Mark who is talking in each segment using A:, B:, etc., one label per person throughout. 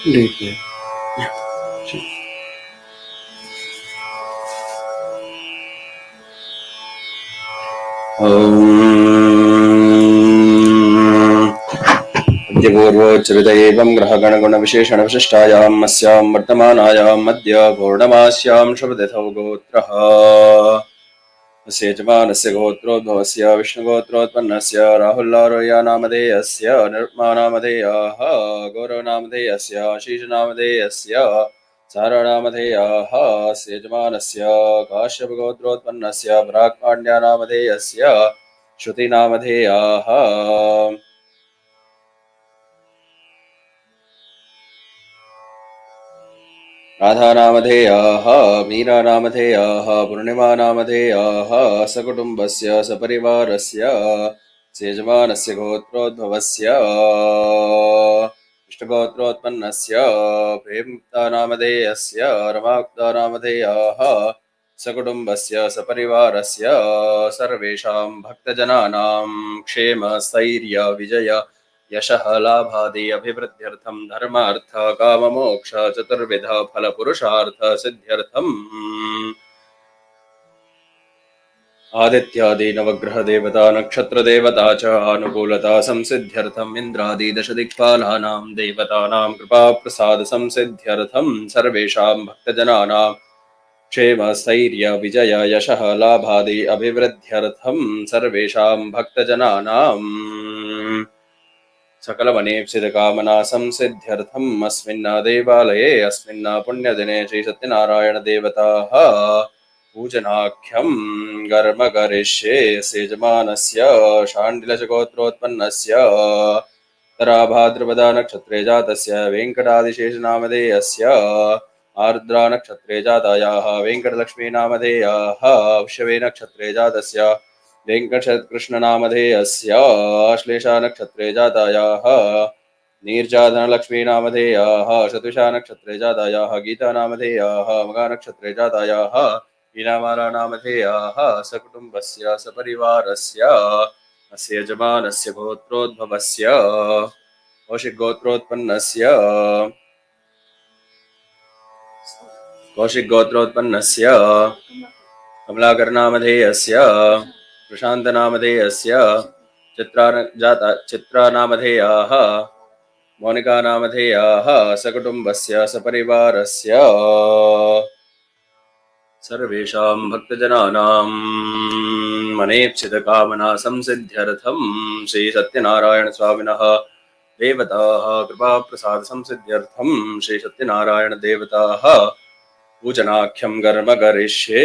A: लीजिए। पूर्वोच्चरितैवं ग्रहगणगुणविशेषणविशिष्टायां अस्यां वर्तमानायां मध्य पौर्णमास्यां शुभतिथौ गोत्रः यजमानस्य गोत्रोद्भवस्य विष्णुगोत्रोत्पन्नस्य राहुल्लारोय्यनामधेयस्य निरुक्मानामधेयः गौरवनामधेयस्य आशीषनामधेयस्य सारनामधेयः यजमानस्य काश्यपगोत्रोत्पन्नस्य ब्राह्मण्यानामधेयस्य श्रुतिनामधेयः राधानामधेयः मीरानामधेयः पूर्णिमानामधेयः सकुटुम्बस्य सपरिवारस्य यजमानस्य गोत्रोद्भवस्य विष्णुगोत्रोत्पन्नस्य प्रेमनामधेयस्य रमानामधेयाः सकुटुम्बस्य सपरिवारस्य सर्वेषां भक्तजनानां क्षेम स्थैर्य विजय यशः लाभादि अभिवृद्ध्यर्थं धर्मार्थ काममोक्ष चतुर्विध फलपुरुषार्थ सिद्ध्यर्थम् आदित्यादि नवग्रह देवता नक्षत्र देवता च अनुकूलता संसिद्ध्यर्थम् इन्द्रादि दशदिक्पालानां देवतानां कृपा प्रसाद संसिद्ध्यर्थं सर्वेषां भक्तजनानां क्षेम स्थैर्य विजय यशः लाभादि अभिवृद्ध्यर्थं सर्वेषां भक्तजनानां सकलमनेप्सितकामना संसिद्ध्यर्थम् अस्मिन् देवालये अस्मिन् पुण्यदिने श्री सत्यनारायण देवताः पूजनाख्यं कर्म करिष्ये सेजमानस्य शाण्डिलशगोत्रोत्पन्नस्य उत्तराभाद्रपदा नक्षत्रे जातस्य वेङ्कटादिशेषनामधेयस्य आर्द्रा नक्षत्रे जातायाः वेङ्कटलक्ष्मीनामधेयाः वृषभे नक्षत्रे जातस्य वेङ्कटकृष्णनामधेयस्य श्लेषा नक्षत्रे जातायाः नीर्जाधनलक्ष्मीनामधेयाः शतुषा नक्षत्रे जातायाः गीतानामधेयाः मघानक्षत्रे जातायाः हीनामालानामधेयाः सकुटुम्बस्य सपरिवारस्य अस्य यजमानस्य गोत्रोद्भवस्य कौशिकगोत्रोत्पन्नस्य कमलाकरनामधेयस्य प्रशान्तनामधेयस्य चित्रानामधेयाः मोनिकानामधेयाः सकुटुम्बस्य सपरिवारस्य सर्वेषां भक्तजनानां मनेप्सितकामना संसिद्ध्यर्थं श्री सत्यनारायण स्वामिनः देवताः कृपाप्रसाद संसिद्ध्यर्थं श्री सत्यनारायण देवताः पूजनाख्यं कर्म करिष्ये।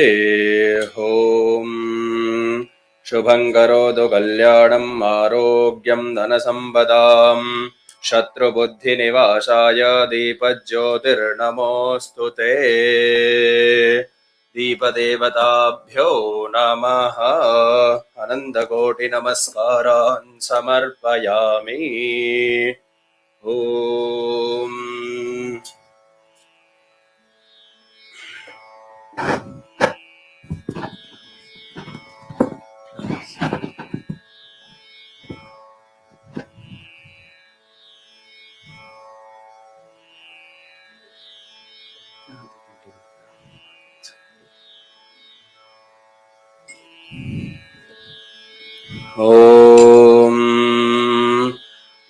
A: ॐ शुभं करोतु कल्याणम् आरोग्यं धनसम्पदां शत्रुबुद्धिनिवासाय दीपज्योतिर्नमोऽस्तु ते। दीपदेवताभ्यो नमः। अनन्तकोटिनमस्कारान् समर्पयामि। ॐ ॐ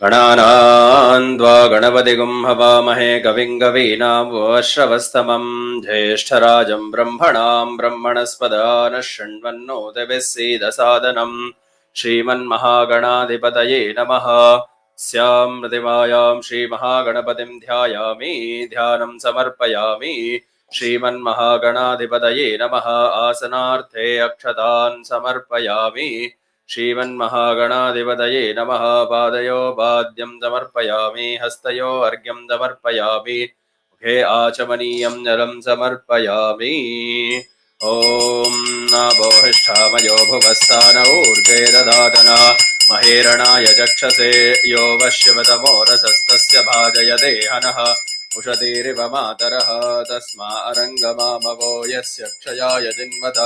A: गणानान्त्वा गणपतिगुं हवामहे कविं कवीनामुपश्रवस्तमं ज्येष्ठराजं ब्रह्मणां ब्रह्मणस्पदानः शृण्वन्नोतिभिः सीदसादनं श्रीमन्महागणाधिपतये नमः। स्यां प्रतिमायां श्रीमहागणपतिं ध्यायामि ध्यानं समर्पयामि। श्रीमन्महागणाधिपतये नमः। आसनार्थे अक्षतान् समर्पयामि। श्रीमन्महागणाधिपतये नमः। पादयो पाद्यं समर्पयामि। हस्तयो अर्घ्यं समर्पयामि। मुखे आचमनीयं जलं समर्पयामि। ॐ नाभोहिष्ठामयो भुवस्तान ऊर्जे ददातना महेरणाय चक्षसे यो वश्यवतमो रसस्तस्य भाजयते हनः उषतीरिव मातरः तस्मा अरङ्गमामवो यस्य क्षयाय जिन्मत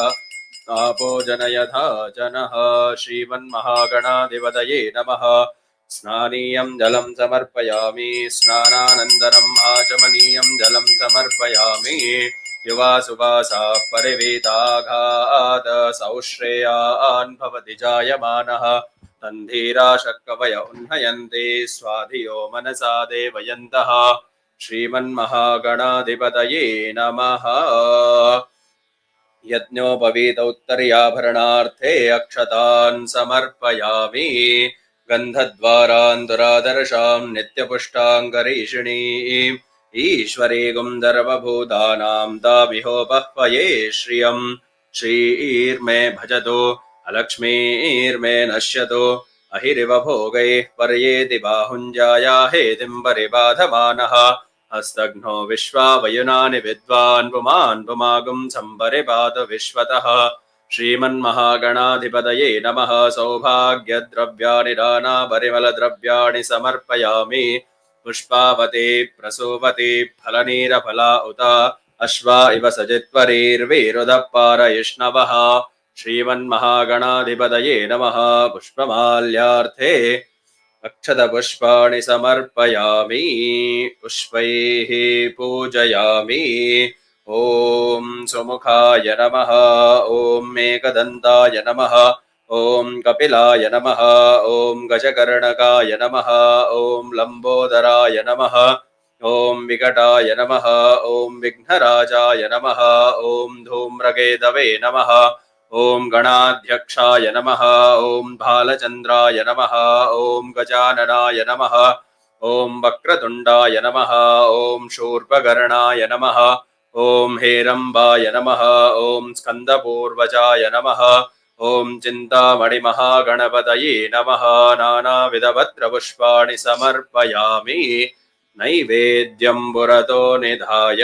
A: आपो जनयथा जनः। श्रीमन्महागणाधिपतये नमः। स्नानीयं जलं समर्पयामि। स्नानानन्तरम् आचमनीयं जलं समर्पयामि। युवासुवासा परिवेदाघात सौश्रेयान् भवति जायमानः तन्धीरा शक्कवय उन्नयन्ति स्वाधियो मनसा देवयन्तः। श्रीमन्महागणाधिपतये नमः। यज्ञोपवीत उत्तर्याभरणार्थे अक्षतान् समर्पयामि। गन्धद्वारान्तरादर्शां नित्यपुष्टाङ्गरीषिणीम् ईश्वरीगुं धर्मभूतानां ताभिहोपह्वये श्रियं। श्रीर्मे भजतु अलक्ष्मीर्मे नश्यतु अहिरिव भोगैः पर्येति बाहुञ्जाया हेतिं परिबाधमानः। हस्तघ्नो विश्वावयुनानि विद्वान् पुमान् पुमागुं सम्परिपात विश्वतः। श्रीमन्महागणाधिपतये नमः। सौभाग्यद्रव्याणि दानापरिमलद्रव्याणि समर्पयामि। पुष्पावती प्रसूवती फलनीरफला उत अश्वा इव सजित्वरीर्वीरुधः पारयिष्णवः श्रीमन्महागणाधिपतये नमः। पुष्पमाल्यार्थे अक्षतपुष्पाणि समर्पयामि पुष्पैः पूजयामि। ॐ सुमुखाय नमः। ॐ एकदन्ताय नमः। ॐ कपिलाय नमः। ॐ गजकर्णकाय नमः। ॐ लम्बोदराय नमः। ॐ विकटाय नमः। ॐ विघ्नराजाय नमः। ॐ धूम्रकेतवे नमः। ॐ गणाध्यक्षाय नमः। ॐ भालचन्द्राय नमः। ॐ गजाननाय नमः। ॐ वक्रतुण्डाय नमः। ॐ शूर्पकर्णाय नमः। ॐ हेरम्बाय नमः। ॐ स्कन्दपूर्वजाय नमः। ॐ चिन्तामणिमहागणपतये नमः। नानाविधपत्रपुष्पाणि समर्पयामि नैवेद्यं पुरतो निधाय।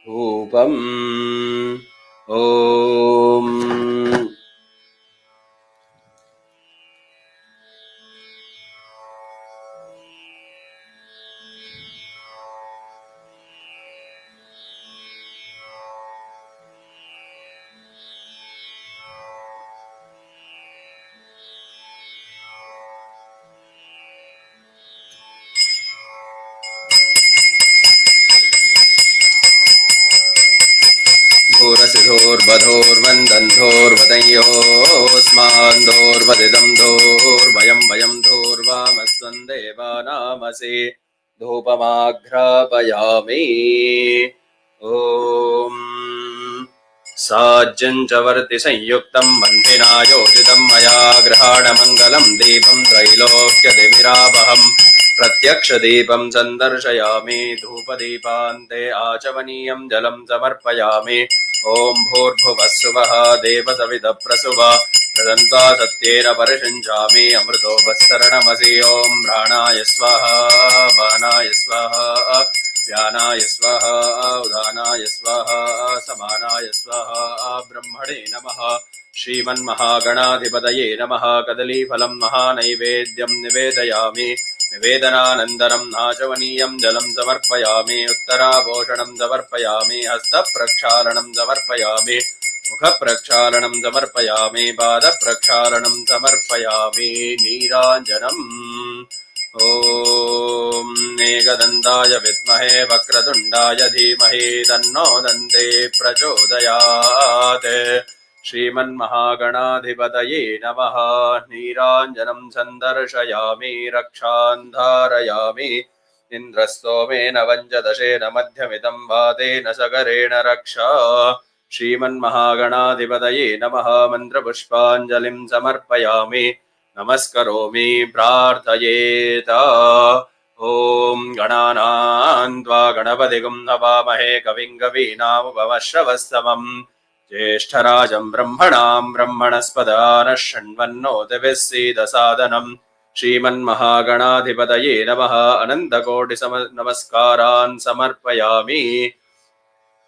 A: धूपम् ॐ धूरसिधोर्वधोर्वन्दन्धोर्वदयोस्मान्दोर्वदिदं धोर्वयं वयं धूर्वामस्वं देवानामसि धूपमाघ्रापयामि। ॐ साज्यं च वर्ति संयुक्तं वह्निना योजितं मया गृहाणमङ्गलं दीपं त्रैलोक्यतिमिरापहम् प्रत्यक्षदीपं सन्दर्शयामि। धूपदीपान्ते आचमनीयं जलं समर्पयामि। ॐ भूर्भुवः सुवः देवसविदप्रसुवा प्रदन्त्वा सत्येन परिषिञ्चामि अमृतोपस्तरणमसि। ॐ प्राणाय स्वाहा बाणाय स्वाहा व्यानाय स्वाहा उदानाय स्वाहा समानाय स्वाहा ब्रह्मणे नमः। श्रीमन्महागणाधिपतये नमः। कदलीफलं महानैवेद्यं निवेदयामि। निवेदनानन्तरं नाचमनीयं जलं समर्पयामि। उत्तराभूषणं समर्पयामि। हस्तप्रक्षालनं समर्पयामि। मुखप्रक्षालनं समर्पयामि। पादप्रक्षालनं समर्पयामि। नीराञ्जनम् ॐ एकदन्ताय विद्महे वक्रतुण्डाय धीमहि तन्नो दन्ते प्रचोदयात्। श्रीमन्महागणाधिपतये नमः। नीराञ्जनं सन्दर्शयामि। रक्षान् धारयामि। इन्द्रस्तोमेन वञ्चदशेन मध्यमिदं वातेन सगरेण रक्षा। श्रीमन्महागणाधिपतये नमः। मन्त्रपुष्पाञ्जलिं समर्पयामि। नमस्करोमि प्रार्थयेत। ॐ गणानां त्वा गणपतिगुं हवामहे कविं कवीनामुपमश्रवस्तमम् ज्येष्ठराजं ब्रह्मणां ब्रह्मणस्पदानः शृण्वन्नोतिभिः सीदसादनम्। श्रीमन्महागणाधिपतये नमः। अनन्तकोटिनमस्कारान् समर्पयामि।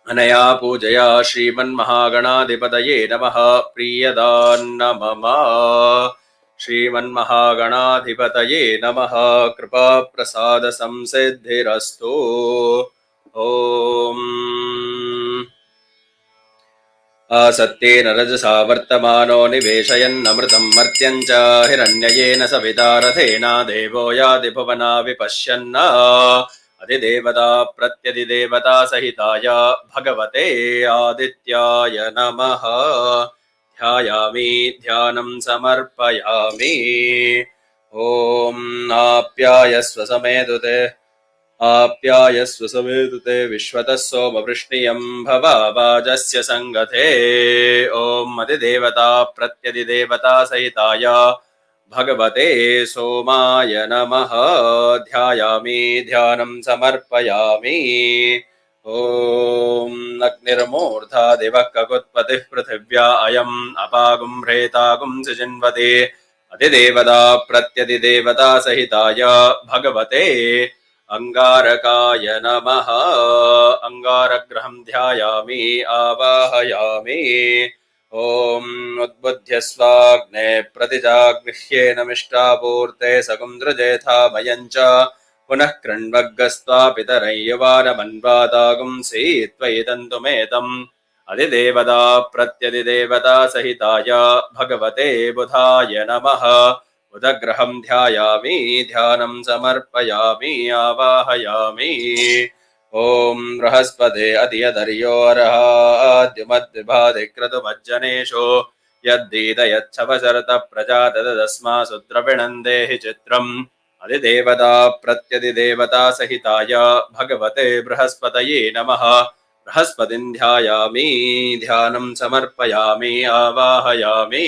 A: अनया पूजया श्रीमन्महागणाधिपतये नमः। प्रीयदान्न मम। श्रीमन्महागणाधिपतये नमः। कृपाप्रसादसंसिद्धिरस्तु। ॐ आसत्येन रजसा वर्तमानो निवेशयन्नमृतं मर्त्यं च हिरण्ययेन सविता रथेन देवो याति भुवना विपश्यन् अधिदेवता प्रत्यधिदेवता सहिताय भगवते आदित्याय नमः। ध्यायामि ध्यानं समर्पयामि। ॐ आप्यायस्व समेतुते आप्यायस्व समेतुते विश्वतः सोमवृष्णियं भवावाजस्य संगते। ॐ अधिदेवता प्रत्यधिदेवता सहिताय भगवते सोमाय नमः। ध्यायामि ध्यानं समर्पयामि। ॐ अग्निर्मूर्धा दिवः ककुत्पतिः पृथिव्या अयम् अपागुं ह्रेतागुं सिजिन्वते अधिदेवता प्रत्यधिदेवता सहिताय भगवते अंगारकाय नमः। अंगारग्रहं ध्यायामि आवाहयामि। ॐ उद्बुध्यस्वाग्ने प्रतिजागृह्येनमिष्टापूर्ते सकुन्द्रजेथा भयञ्च पुनः कृण्वग्गस्त्वा पितरं युवानमन्वादागुंसि त्वयि तन्तुमेतम् अधिदेवता प्रत्यधिदेवता सहिताय भगवते बुधाय नमः। बुधग्रहं ध्यायामि ध्यानं समर्पयामि आवाहयामि। ॐ बृहस्पते अधियदर्योऽर्हाद्युमद्विभाधिक्रतुमज्जनेषु यद्दीदयच्छवशरत प्रजा तदस्मासु द्रविणन्देहि चित्रम् अधिदेवता प्रत्यधिदेवता सहिताय भगवते बृहस्पतये नमः। बृहस्पतिं ध्यायामि ध्यानं समर्पयामि आवाहयामि।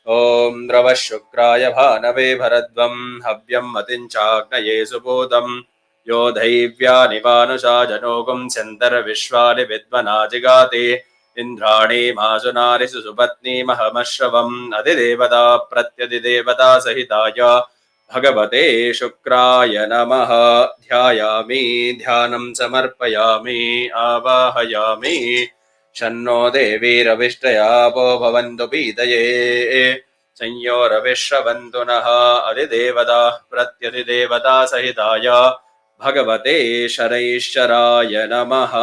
A: ॐ द्रवः शुक्राय भानवे भरद्वं हव्यं मतिञ्चाग्नये सुबोधम् यो दैव्यानि वानुषा जनोगुं स्यन्तर्विश्वानि विद्वनाजिगाति इन्द्राणि मासुनारिषु सुपत्नीमहमश्रवम् अधिदेवता प्रत्यधिदेवता सहिताय भगवते शुक्राय नमः। ध्यायामि ध्यानं समर्पयामि आवाहयामि। शन्नो देवीरविष्टयापो भवन्तु पीतये संयोरविश्रवन्तु नः। अधिदेवता प्रत्यधिदेवता सहिताय भगवते शरैश्चराय नमः।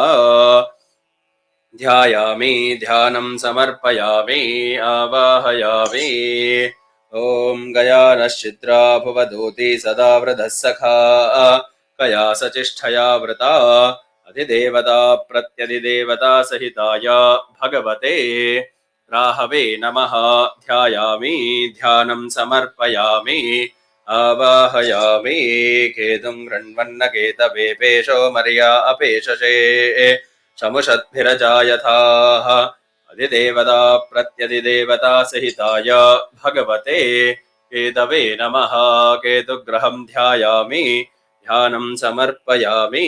A: ध्यायामि ध्यानं समर्पयामि आवाहयामि। ॐ गया नश्चिद्रा भुवदूती सदा वृधः सखा कया सचिष्ठया वृता अधिदेवता प्रत्यधिदेवता सहिताय भगवते राहवे नमः। ध्यायामि ध्यानं समर्पयामि आवाहयामि। केतुं गृह्णन्न केतवेपेशो मर्या अपेशसे शमुषद्भिरजायथाः अधिदेवता प्रत्यधिदेवता सहिताय भगवते केतवे नमः। केतुग्रहं ध्यायामि ध्यानं समर्पयामि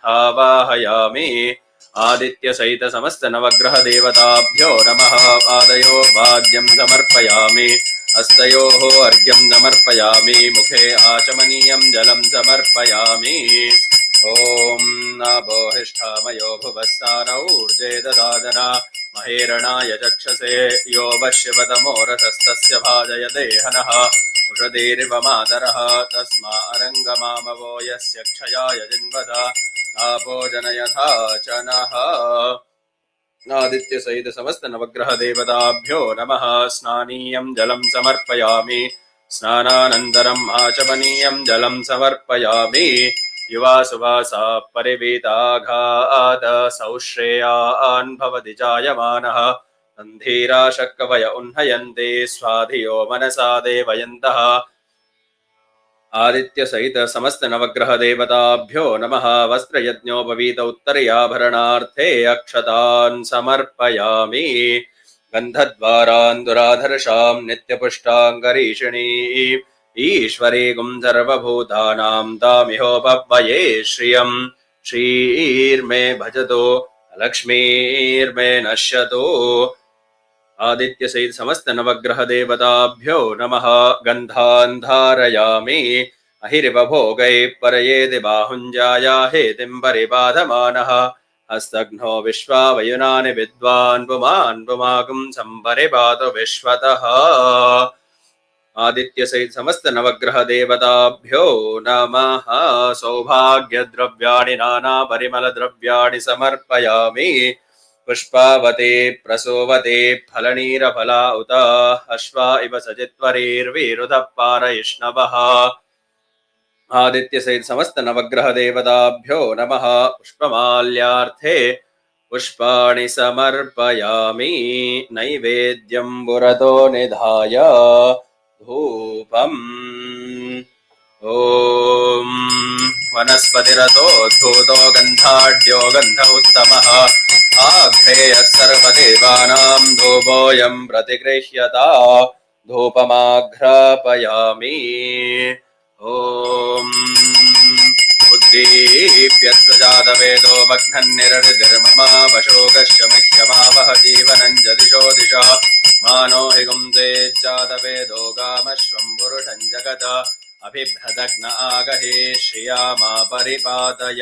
A: आवाहयामि। आदित्यसहित समस्त नवग्रह देवताभ्यो नमः। पादयो वाद्यं समर्पयामि हस्तयोः अर्घ्यं समर्पयामि मुखे आचमनीयं जलं समर्पयामि। ॐ नाभोहिष्ठामयो भुवस्तानौ ऊर्जे ददादना महेरणाय चक्षसे यो वश्यवतमोरथस्तस्य भाजयते हनः उषधीरिव मातरः तस्मा अरङ्गमामवो यस्य क्षयाय जिन्वद तापो जनयथा च नः। आदित्य सहित समस्त नवग्रह देवताभ्यो नमः। स्नानीयं जलं समर्पयामि स्नानानन्तरम् आचमनीयं जलं समर्पयामि। युवा सुवासा परिवीताघात सौश्रेयान् भवति जायमानः अन्धीरा शक्कवय उन्नयन्ते स्वाधियो मनसा देवयन्तः। आदित्य सहित समस्त नवग्रह देवताभ्यो नमः। वस्त्रयज्ञोपवीत उत्तरयाभरणार्थे अक्षतान् समर्पयामि। गन्धद्वारान् दुराधर्षां नित्यपुष्टाङ्गरीषिणी ईश्वरीगुं सर्वभूतानां तामिहोपव्वये श्रियं श्रीर्मे भजतो लक्ष्मीर्मे नश्यतो। आदित्य सहित समस्त नवग्रह देवताभ्यो नमः। गन्धान् धारयामि अहिरिव भोगैः परयेति बाहुञ्जाया हेतिं परिबाधमानः हस्तघ्नो विश्वावयुनानि विद्वान् पुमान् पुमागुं सम्परिपातु विश्वतः। आदित्य सहित समस्त नवग्रह देवताभ्यो नमः। सौभाग्यद्रव्याणि नाना परिमल द्रव्याणि समर्पयामि। पुष्पावते प्रसोवते फलनीरफला उत अश्वा इव सजित्वरीर्वीरुधः पारयिष्णवः। आदित्य सहित समस्त नवग्रह देवताभ्यो नमः। पुष्पमाल्यार्थे पुष्पाणि समर्पयामि। नैवेद्यं पुरतो निधाय धूपम्। ॐ वनस्पतिरतो धूतो गन्धाढ्यो गन्ध उत्तमः आघ्रेयः सर्वदेवानां धूपोऽयं प्रतिगृह्यता धूपमाघ्रापयामि। ॐ उद्दीप्य स्वजातवेदो भग्नन्निरतिर्ममा वशोकश्च मुह्यमावह जीवनं जदिशो दिशा मानो हि गुंसे जातवेदो गामश्वं पुरुषं जगत अभिभ्रदग्न आगहे श्रिया मा परिपादय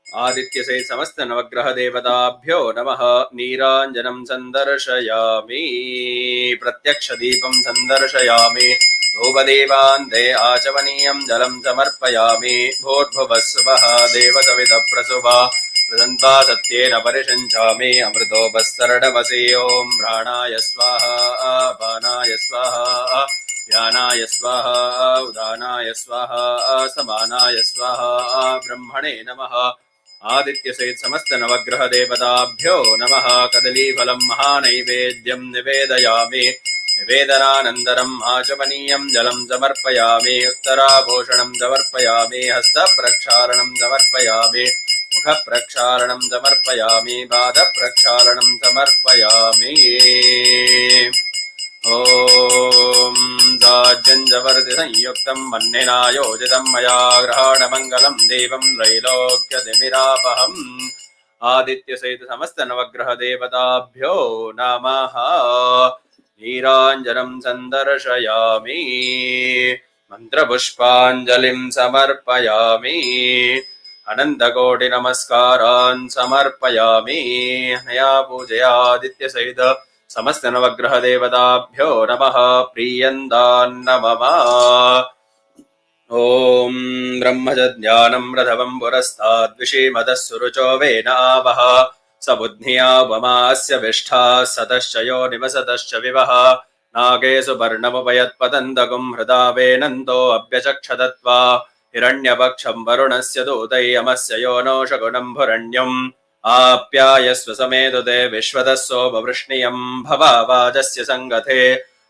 A: आदित्य सहित समस्त नवग्रह देवताभ्यो नमः नीराञ्जनं संदर्शयामि प्रत्यक्ष दीपं संदर्शयामि धूपदीपान्ते आचमनीयं जलं समर्पयामि भूर्भुवस्सुवः देवसविदः प्रसुवा प्रदन्ता सत्येन परिषञ्चामि अमृतोपस्तरणमसि ॐ प्राणाय स्वाहा पानाय स्वाहा व्यानाय स्वाहा उदानाय स्वाहा समानाय स्वाहा ब्रह्मणे नमः आदित्य सहित समस्त नवग्रह देवताभ्यो नमः कदलीफलं महानैवेद्यं निवेदयामि निवेदनानन्तरम् आचमनीयं जलं समर्पयामि उत्तराभूषणं समर्पयामि हस्तप्रक्षालनं समर्पयामि मुखप्रक्षालनं समर्पयामि पादप्रक्षालनं समर्पयामि ॐ साज्यञ्जवर्धिसंयुक्तं मन्निना योजितं मया ग्रहाणमङ्गलं देवं त्रैलोक्यतिमिरापहम् आदित्य सहित समस्त नवग्रह देवताभ्यो नमः नीराञ्जनं संदर्शयामि मन्त्रपुष्पाञ्जलिं समर्पयामि अनन्तकोटिनमस्कारान् समर्पयामि मया पूजयादित्य सहित समस्त नवग्रह देवताभ्यो नमः प्रीयन्तान्नमः ॐ ब्रह्मज्ञानं रथवं पुरस्ताद् विषीमदः सुरुचो वेनावः स बुद्ध्या वमास्य विष्ठा सतश्चयो निवसतश्च विवः नागेषु पर्णमुपयत्पतन्तकुं हृदा वेनन्तो अभ्यचक्षदत्वा हिरण्यपक्षं वरुणस्य दूतैयमस्य यो नो शकुनं भुरण्यम् आप्यायस्व समेतुते विश्वतः सोपवृष्णियं भवावाजस्य सङ्गते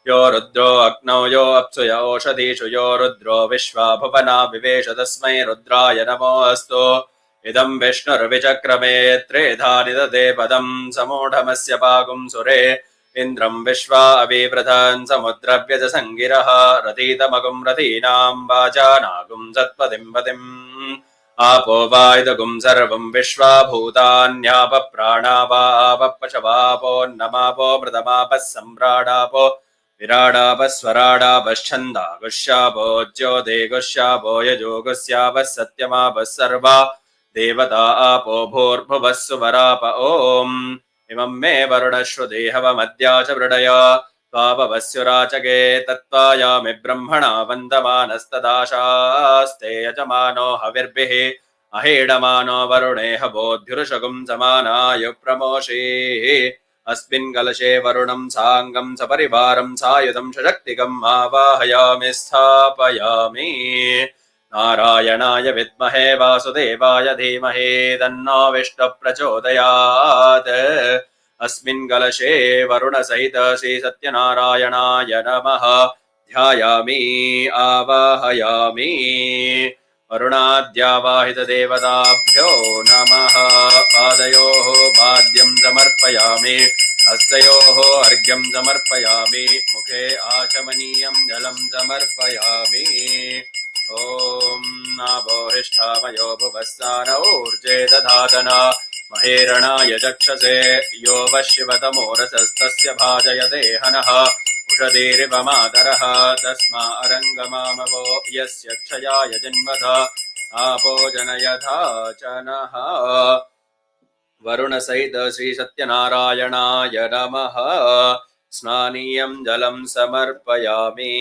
A: यो रुद्रो अग्नौ यो अप्सु य ओषधीषु यो रुद्रो विश्वा भुवना विवेश तस्मै रुद्राय नमोऽस्तु इदं विष्णुर्विचक्रमे त्रेधा निदते पदं समूढमस्य पागुं सुरे इन्द्रं विश्वा अविव्रतान् समुद्रव्यजसङ्गिरः रतीतमगुं रतीनां वाजानागुं सत्पतिं पतिम् आपो वायुदगुं सर्वं विश्वा भूतान्यापप्राणापापपशवापोन्नमापो मृतमापः सम्राडापो विराडापस्वराडापश्छन्दागुष्यापो ज्योतिगुष्यापो यजोगुष्यापः सत्यमापः सर्वा देवता आपो भूर्भुवः सुवराप ॐ इमं मे वरुणश्रुदेहवमद्या च मृडय त्वापवस्युराचके तत्त्वायामि ब्रह्मणा वन्दमानस्तदाशास्ते यजमानो हविर्भिः अहेडमानो वरुणेह बोध्युरुषगुं समानायु प्रमोषेः अस्मिन् कलशे वरुणं साङ्गं सपरिवारं सायुधं सशक्तिकम् आवाहयामि स्थापयामि नारायणाय विद्महे वासुदेवाय धीमहि तन्नो विष्णुः प्रचोदयात् अस्मिन् कलशे वरुणसहित श्री सत्यनारायणाय नमः ध्यायामि आवाहयामि वरुणाद्यावाहितदेवताभ्यो नमः पादयोः पाद्यं समर्पयामि हस्तयोः अर्घ्यं समर्पयामि मुखे आचमनीयं जलं समर्पयामि ॐ नाभोहिष्ठामयो भुवस्तान ऊर्जे दधातन महेरणाय चक्षसे यो वशिवतमोरसस्तस्य भाजयते हनः उषधीरिवमातरः तस्मा अरङ्गमामवो यस्य क्षयाय जन्मध आपो जनयथा च नः वरुणसहित श्री सत्यनारायणाय नमः स्नानीयं जलं समर्पयामि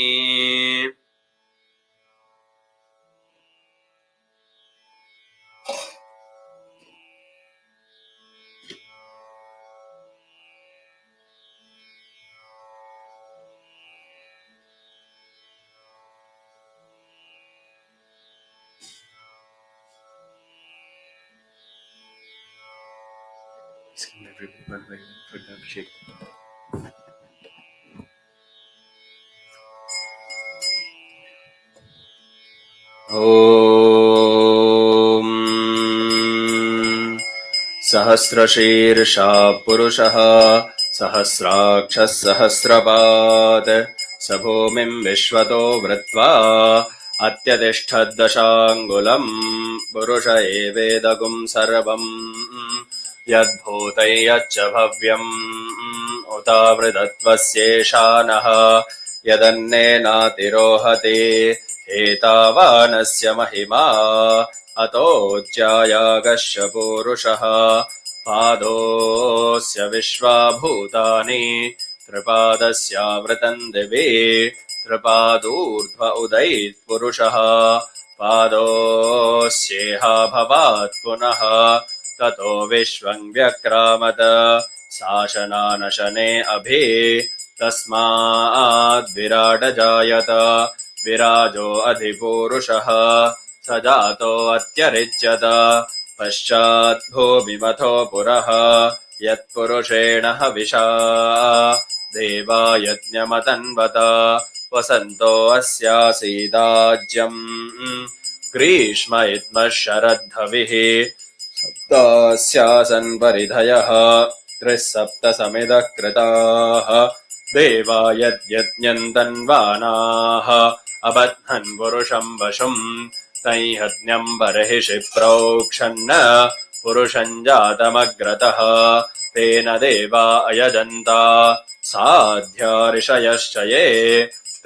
A: ॐ सहस्रशीर्षा पुरुषः सहस्राक्षः सहस्रपात् स भूमिं विश्वतो वृत्वा अत्यतिष्ठद्दशाङ्गुलम् पुरुष एवेदगुं सर्वम् यद्भूतै यच्च भव्यम् उतावृतत्वस्येषा नः यदन्नेनातिरोहति एतावानस्य महिमा अतोऽज्यायागस्य पूरुषः पादोऽस्य विश्वाभूतानि त्रिपादस्यावृतम् दिवि त्रिपादूर्ध्व उदैत्पुरुषः पादोऽस्येहा भवात् पुनः ततो विश्वम् व्यक्रामत शासनानशने अभि तस्माद्विराटजायत विराजो अधिपूरुषः स जातो अत्यरिच्यत पश्चाद्भूमिमथो पुरः यत्पुरुषेण हविषा देवा यज्ञमतन्वत वसन्तो अस्यासीदाज्यम् ग्रीष्म इद्मः शरद्धविः सप्तास्यासन् परिधयः 3 समिदः कृताः देवा यद्यज्ञन्तन्वानाः अबध्नन् पुरुषम् वशुम् तैहज्ञम् बर्हिषि प्रोक्षन्न पुरुषम् जातमग्रतः तेन देवा अयजन्ता साध्या ऋषयश्च ये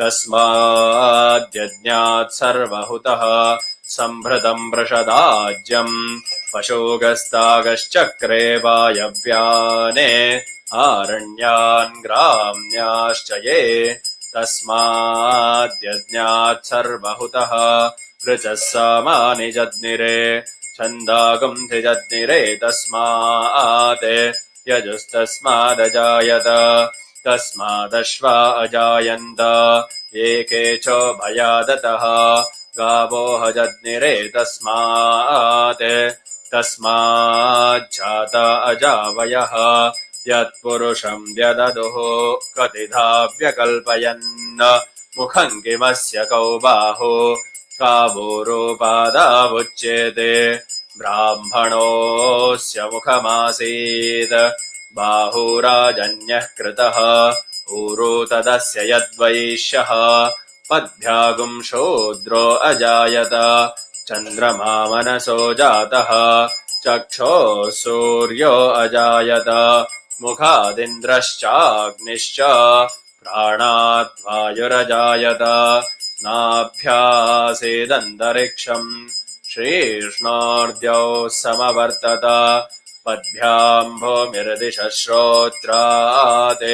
A: तस्माद्यज्ञात् सर्वहुतः सम्भृतम् वृषदाज्यम् पशुगस्तागश्चक्रे वायव्याने आरण्यान् ग्राम्याश्च ये तस्माद्यज्ञात् सर्वहुतः ऋचः सामानि जज्ञिरे छन्दागुंसि जज्ञिरे तस्मात् यजुस्तस्मादजायत तस्मादश्वा अजायन्त एके चोभयादतः गावो हजज्ञिरे तस्माज्जाता अजावयः यत्पुरुषम् व्यददुः कतिधा व्यकल्पयन् मुखम् किमस्य कौ बाहु कावोरोपादावुच्येते ब्राह्मणोऽस्य मुखमासीत् बाहुराजन्यः कृतः ऊरू तदस्य यद्वैश्यः पद्भ्यागुम् शूद्रो अजायत चन्द्रमा मनसो जातः चक्षोः सूर्यो अजायत मुखादिन्द्रश्चाग्निश्च प्राणात् वायुरजायत नाभ्यासीदन्तरिक्षम् शीर्ष्णोर्द्यौ समवर्तत पद्भ्याम् भूमिर्दिशः श्रोत्रात्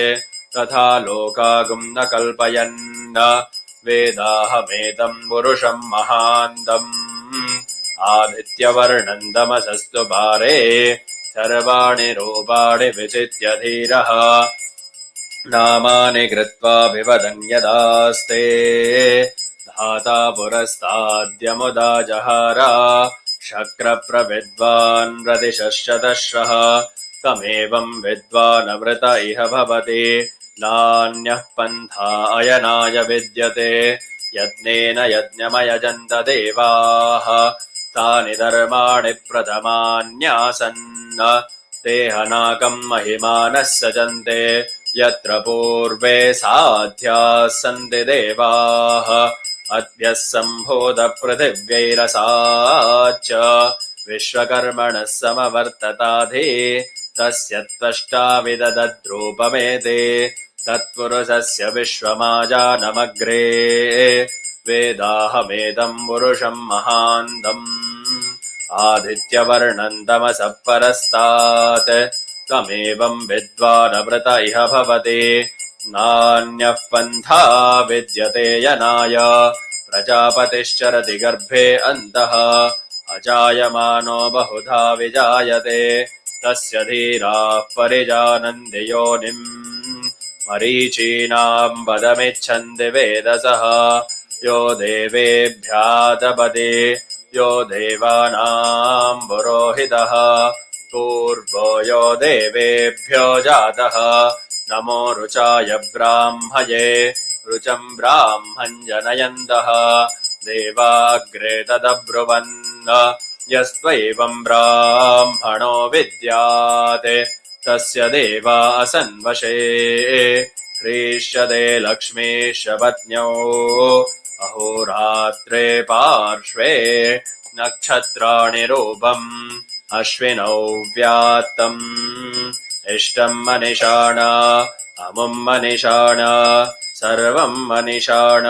A: तथा लोकागुम् न कल्पयन् वेदाहमेतम् पुरुषम् महान्तम् आदित्यवर्णम् तमसस्तु पारे सर्वाणि रूपाणि विचित्य धीरः नामानि कृत्वाभिवदन् यदास्ते धाता पुरस्ताद्यमुदा जहार शक्रप्रविद्वान् रदिशश्चतश्रः तमेवम् विद्वानवृत इह भवति नान्यः पन्था अयनाय विद्यते यज्ञेन यज्ञमयजन्त देवाः तानि धर्माणि प्रथमान्यासन् ते हनाकम् महिमानः सजन्ते यत्र पूर्वे साध्याः सन्ति देवाः अद्यः सम्भूतपृथिव्यैरसाच्च विश्वकर्मणः समवर्तताधि तस्य त्वष्टा विददद्रूपमेते तत्पुरुषस्य विश्वमाजानमग्रे वेदाहमेदम् पुरुषम् महान्तम् आदित्यवर्णम् तमसः परस्तात् तमेवम् विद्वानवृत इह भवति नान्यः पन्था विद्यते यनाय प्रजापतिश्चरति गर्भे अन्तः अजायमानो बहुधा विजायते तस्य धीराः परिजानन्ति योनिम् मरीचीनाम् पदमिच्छन्ति वेदसः यो देवेभ्यादपदे यो देवानाम् पुरोहितः पूर्वो यो देवेभ्यो जातः नमो रुचाय ब्राह्मये रुचम् ब्राह्मम् जनयन्तः देवाग्रे तदब्रुवन् यस्त्वैवम् ब्राह्मणो विद्यात् तस्य देवा असन्वशे ह्रीष्यते लक्ष्मीश पत्न्यौ अहोरात्रे पार्श्वे नक्षत्राणि रूपम् अश्विनौ व्यात्तम् इष्टम् मनिषाण अमुम् मनिषाण सर्वं मनीषाण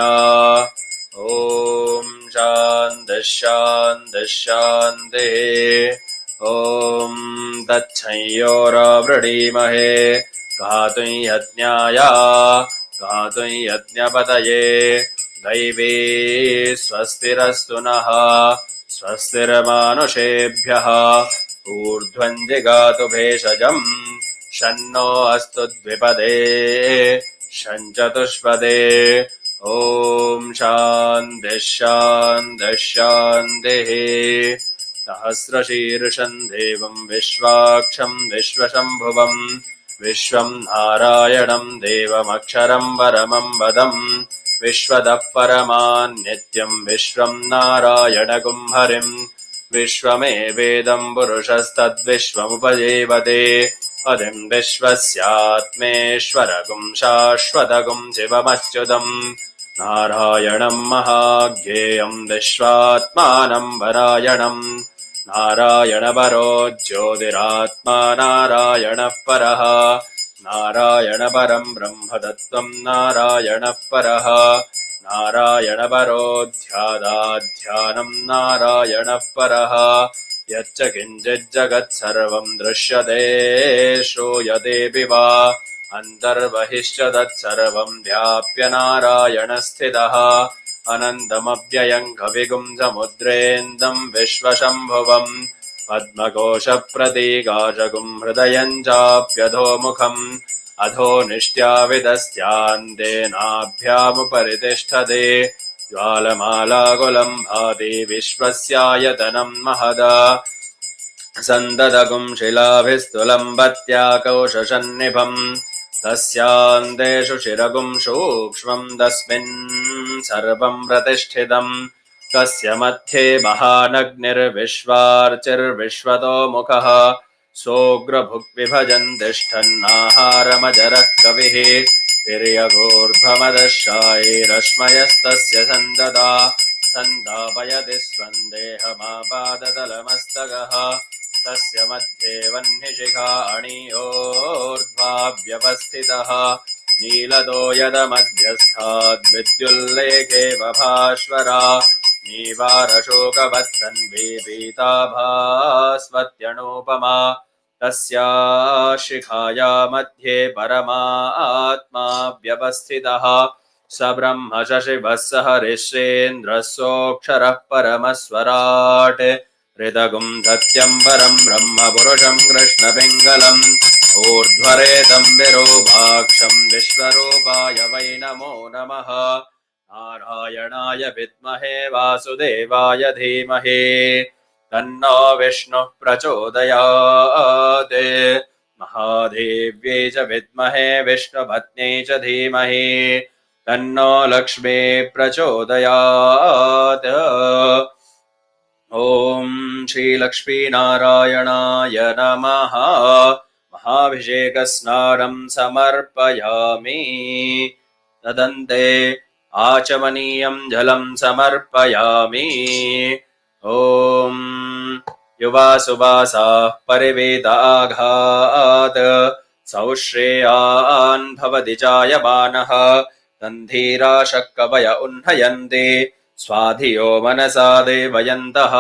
A: ॐ शान्तिः शान्तिः शान्तिः ॐ तच्छंयोरवृणीमहे गातुं यज्ञाय गातुं यज्ञपतये दैवी स्वस्तिरस्तु नः स्वस्तिर्मानुषेभ्यः ऊर्ध्वं जिगातु भेषजम् शन्नो अस्तु द्विपदे शञ्चतुष्पदे ॐ शान्तिः शान्तिः शान्तिः सहस्रशीर्षं देवं विश्वाक्षं विश्वशम्भुवम् विश्वं नारायणं देवमक्षरं परमं वदम् विश्वतः परमान् नित्यं विश्वं नारायणगुं हरिम् विश्वमेवेदं पुरुषस्तद्विश्वमुपजीवते हरिं विश्वस्यात्मेश्वरगुं शाश्वतगुं शिवमच्युतम् नारायणं महाज्ञेयं विश्वात्मानं परायणम् नारायणपरो ज्योतिरात्मा नारायणः परः नारायणपरं ब्रह्मतत्त्वं नारायणः परः नारायणपरो ध्यानाध्यानं नारायणः परः यच्च किञ्चिज्जगत्सर्वं दृश्यते श्रूयतेऽपि वा अन्तर्बहिश्च तत्सर्वं व्याप्य नारायणस्थितः अनन्तमव्ययं कविगुं समुद्रेन्दं विश्वशम्भुवम् पद्मकोशप्रतीकाशगुं हृदयं चाप्यधोमुखम् अधो निष्ट्याविदस्यान्तेनाभ्यामुपरि तिष्ठते ज्वालमालाकुलं भाति विश्वस्यायतनं महदा सन्ददगुं शिलाभिस्तुलम्बत्याकौशसन्निभम् तस्यान्तेषु शिरगुं सूक्ष्मं तस्मिन् सर्वं प्रतिष्ठितम् तस्य मध्ये महानग्निर्विश्वार्चिर्विश्वतो मुखः सोऽग्रभुग्विभजन् तिष्ठन्नाहारमजरः कविः तिर्यगोर्ध्वमदशायैरश्मयस्तस्य सन्ददा सन्दापयति स्वन्देहमापादतलमस्तकः तस्य मध्ये वह्निशिखा अणियोर्ध्वाव्यवस्थितः नीलतो यदमध्यस्थाद्विद्युल्लेखे बभास्वरा नीवारशोकवत्सन्वी पीताभास्वत्यणोपमा तस्या शिखाया मध्ये परमात्मा व्यवस्थितः स ब्रह्म शशिवः स हरिश्चेन्द्रः सोऽक्षरः परमस्वराट् हृदगुं सत्यं परं ब्रह्म पुरुषं कृष्णपिङ्गलम् ऊर्ध्वरेतं विरूपाक्षं विश्वरूपाय वै नमो नमः नारायणाय विद्महे वासुदेवाय धीमहि तन्नो विष्णुः प्रचोदयात् महादेव्यै च विद्महे विष्णुपत्न्यै च धीमहि तन्नो लक्ष्मी प्रचोदयात् ॐ श्रीलक्ष्मीनारायणाय नमः महाभिषेकस्नानं समर्पयामि तदन्ते आचमनीयं जलं समर्पयामि ॐ युवासुवासाः परिवेदाघात् सौश्रेयान् भवति जायमानः तन्धीराशः कवय उह्नयन्ति स्वाधियो मनसा देवयन्तः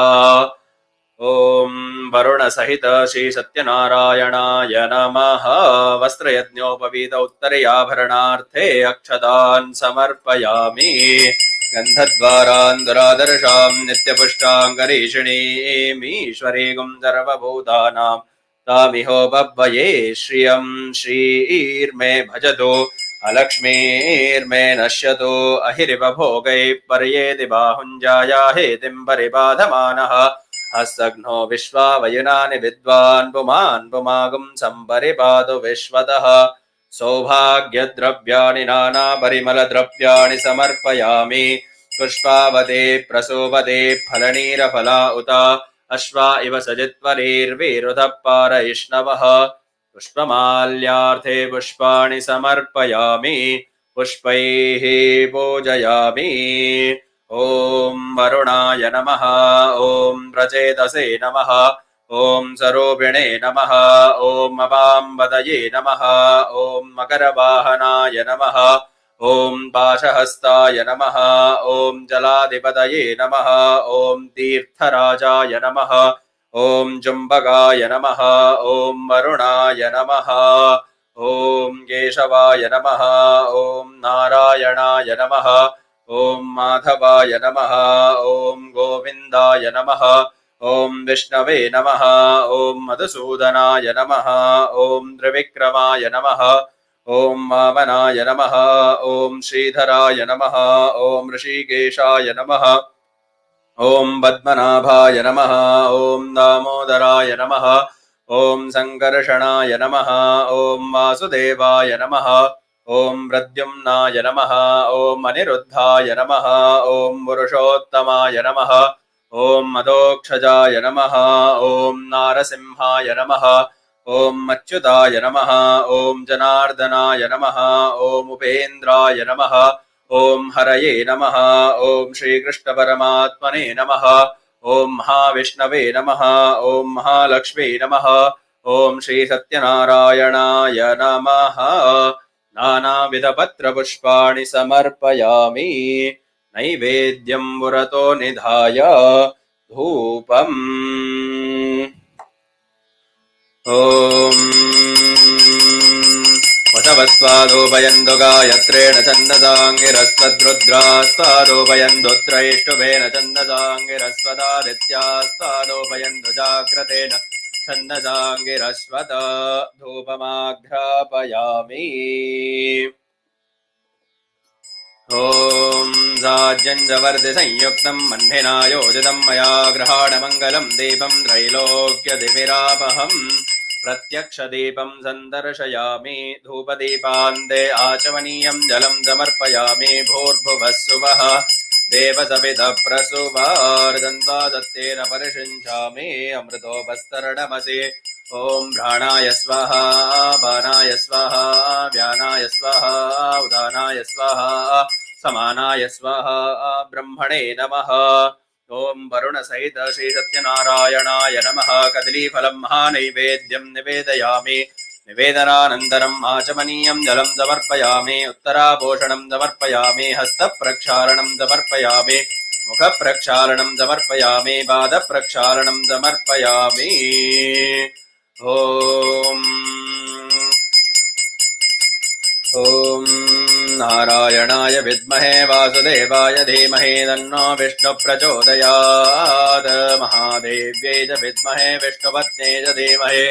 A: ॐ वरुणसहित श्री सत्यनारायणाय नमः वस्त्रयज्ञोपवीत उत्तरयाभरणार्थे अक्षतान् समर्पयामि गन्धद्वारान् दुरादर्शां नित्यपुष्टाङ्गरीषिणीमीश्वरीगुं सर्वभूतानां तामिहोपव्वये श्रियं श्रीर्मे भजतु अलक्ष्मीर्मे नश्यतो अहिरिव भोगैः पर्येति बाहुञ्जाया हेतिं परिबाधमानः हस्तघ्नो विश्वावयुनानि विद्वान् पुमान् पुमागुं सम्परिपातु विश्वतः सौभाग्यद्रव्याणि नानापरिमलद्रव्याणि समर्पयामि पुष्पावते प्रसूवते फलनीरफला उत अश्वा इव सजित्वरीर्विरुधः पारयिष्णवः पुष्पमाल्यार्थे पुष्पाणि समर्पयामि पुष्पैः पूजयामि ॐ वरुणाय नमः ॐ प्रचेतसे नमः ॐ सरोपिणे नमः ॐ अपाम्बदये नमः ॐ मकरवाहनाय नमः ॐ पाशहस्ताय नमः ॐ जलाधिपतये नमः ॐ तीर्थराजाय नमः ॐ जुम्बगाय नमः ॐ वरुणाय नमः ॐ केशवाय नमः ॐ नारायणाय नमः ॐ माधवाय नमः ॐ गोविन्दाय नमः ॐ विष्णवे नमः ॐ मधुसूदनाय नमः ॐ त्रिविक्रमाय नमः ॐ वामनाय नमः ॐ श्रीधराय नमः ॐ ऋषिकेशाय नमः ॐ पद्मनाभाय नमः ॐ दामोदराय नमः ॐ सङ्कर्षणाय नमः ॐ वासुदेवाय नमः ॐ प्रद्युम्नाय नमः ॐ अनिरुद्धाय नमः ॐ पुरुषोत्तमाय नमः ॐ मदोक्षजाय नमः ॐ नारसिंहाय नमः ॐ अच्युताय नमः ॐ जनार्दनाय नमः ॐ उपेन्द्राय नमः ॐ हरये नमः ॐ श्रीकृष्णपरमात्मने नमः ॐ महाविष्णवे नमः ॐ महालक्ष्मी नमः ॐ श्रीसत्यनारायणाय नमः नानाविधपत्रपुष्पाणि समर्पयामि नैवेद्यं पुरतो निधाय धूपम् ॐ वसवस्वादोपयन्तु गायत्रेण छन्दसाङ्गिरस्वद्रुद्रास्वादोपयन्तु त्रैष्टुभेन छन्दसाङ्गिरस्वदादित्यास्वादोपयन्तु जाग्रतेन छन्दसाङ्गिरस्वद धूपमाघ्रापयामि ॐ राजञ्जवर्धिसंयुक्तं मह्निना योजितं मया गृहाणमङ्गलं दीपं त्रैलोक्यदिविरापहम् प्रत्यक्षदीपं सन्दर्शयामि धूपदीपान्ते आचमनीयं जलं समर्पयामि भूर्भुवः सुवः देवसवितः प्रसुवार्दन्वा दत्तेन परिषिञ्चामि अमृतोपस्तरणमसि ॐ प्राणाय स्वाहा पानाय स्वाहा व्यानाय स्वाहा उदानाय स्वाहा समानाय स्वाहा ब्रह्मणे नमः ॐ वरुणसहित श्रीसत्यनारायणाय नमः कदलीफलं महानैवेद्यं निवेदयामि निवेदनानन्तरम् आचमनीयं जलं समर्पयामि उत्तराभूषणं समर्पयामि हस्तप्रक्षालनं समर्पयामि मुखप्रक्षालनं समर्पयामि पादप्रक्षालनं समर्पयामि ॐ नारायणाय विद्महे वासुदेवाय धीमहि तन्नो विष्णुः प्रचोदयात् महादेव्यै च विद्महे विष्णुपत्न्यै च धीमहि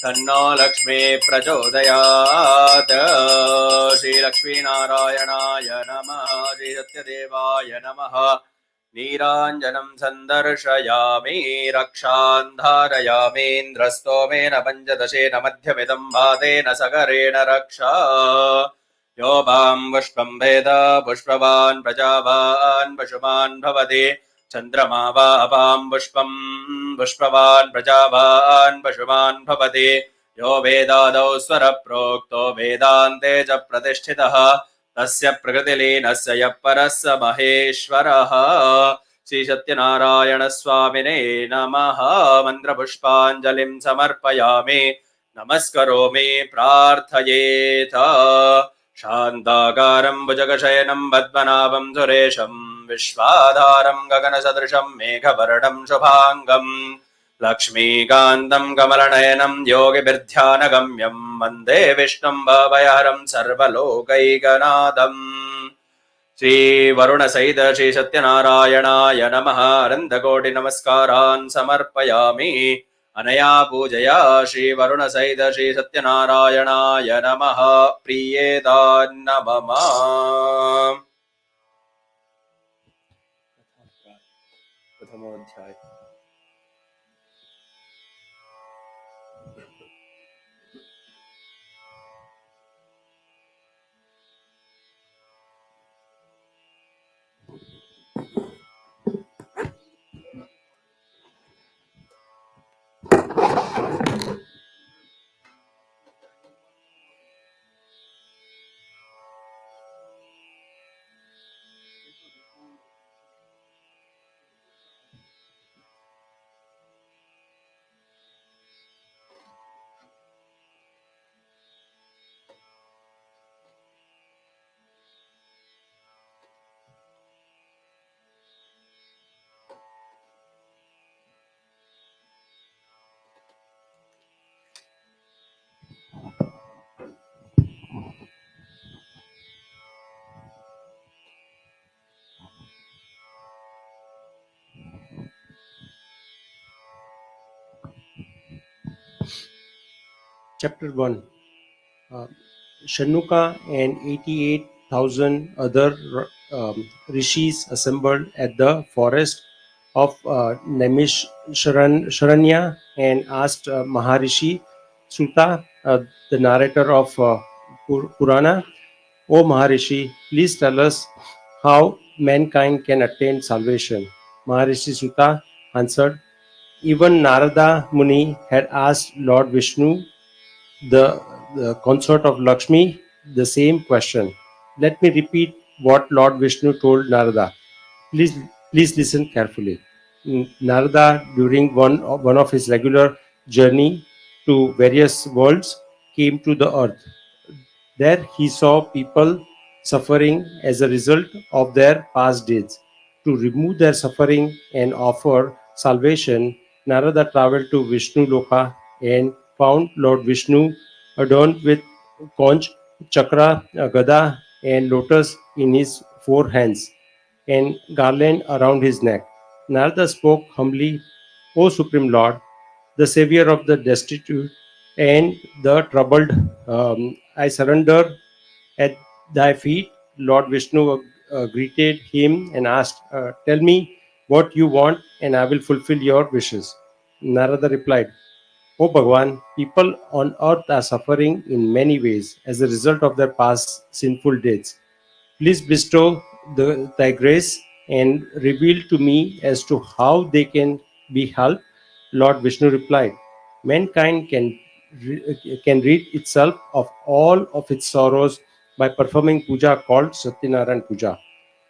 A: तन्नो लक्ष्मी प्रचोदयात् श्रीलक्ष्मीनारायणाय नमः श्रीसत्यदेवाय नमः नीराञ्जनं सन्दर्शयामि रक्षान् धारयामीन्द्रस्तोमेन पञ्चदशेन मध्यमिदं भातेन सगरेण रक्षा यो वां पुष्पं वेद पुष्पवान् प्रजावान् पशुमान् भवति चन्द्रमा वा अपां पुष्पं पुष्पवान् प्रजावान् पशुमान् भवति यो वेदादौ स्वरप्रोक्तो वेदान्ते च प्रतिष्ठितः तस्य प्रकृतिलीनस्य यः परः स महेश्वरः श्रीसत्यनारायणस्वामिने नमः मन्त्रपुष्पाञ्जलिं समर्पयामि नमस्करोमि प्रार्थयेत शान्ताकारं भुजगशयनं पद्मनाभं सुरेशं विश्वाधारं गगनसदृशं मेघवर्णं शुभाङ्गं लक्ष्मीकान्तं कमलनयनं योगिभिर्ध्यानगम्यं वन्दे विष्णुं भवभयहरं सर्वलोकैकनाथम् श्रीवरुणसहित श्रीसत्यनारायणाय नमः अनन्तकोटिनमस्कारान् समर्पयामि अनया पूजया श्रीवरुणसहित श्रीसत्यनारायणाय नमः प्रीयेतान्न मम प्रथमोऽध्याय
B: Chapter 1. Shanuka and 88,000 other rishis assembled at the forest of Sharanya and asked Maharishi Suta, the narrator of Purana, O Maharishi, please tell us how mankind can attain salvation. Maharishi Suta answered, even Narada Muni had asked Lord Vishnu, the consort of Lakshmi, the same question. Let me repeat what Lord Vishnu told Narada. Please, please listen carefully. Narada, during one of his regular journey to various worlds, came to the earth. There he saw people suffering as a result of their past deeds. To remove their suffering and offer salvation, Narada traveled to Vishnu Loka and found Lord Vishnu adorned with conch, chakra, gada, and lotus in his four hands and garland around his neck. Narada spoke humbly, O Supreme Lord, the Savior of the destitute and the troubled, I surrender at thy feet. Lord Vishnu greeted him and asked, tell me what you want and I will fulfill your wishes. Narada replied, O Bhagwan, people on earth are suffering in many ways as a result of their past sinful deeds. Please bestow thy grace and reveal to me as to how they can be helped. Lord Vishnu replied, mankind can rid itself of all of its sorrows by performing puja called Satyanarayan Puja.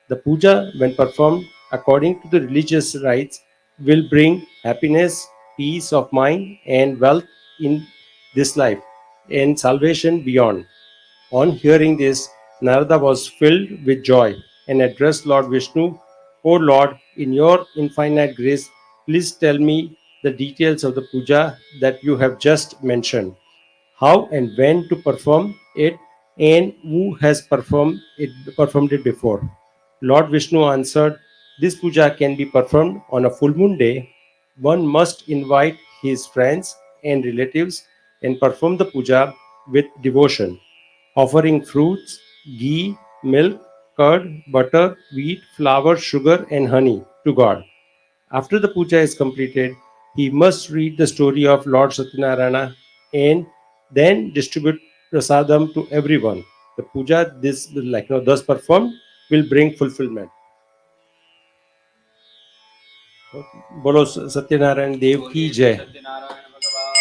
B: The puja, when performed according to the religious rites, will bring happiness, peace of mind, and wealth in this life and salvation beyond. On hearing this, Narada was filled with joy and addressed Lord Vishnu, O Lord, in your infinite grace, please tell me the details of the puja that you have just mentioned, how and when to perform it, and who has performed it before. Lord Vishnu answered, this puja can be performed on a full moon day. One must invite his friends and relatives and perform the puja with devotion, offering fruits, ghee, milk, curd, butter, wheat, flour, sugar, and honey to God. After the puja is completed, he must read the story of Lord Satyanarayana and then distribute prasadam to everyone. The puja, this thus performed, will bring fulfillment. बोलो सत्यनारायण देव की जय.
A: सत्यनारायण भगवान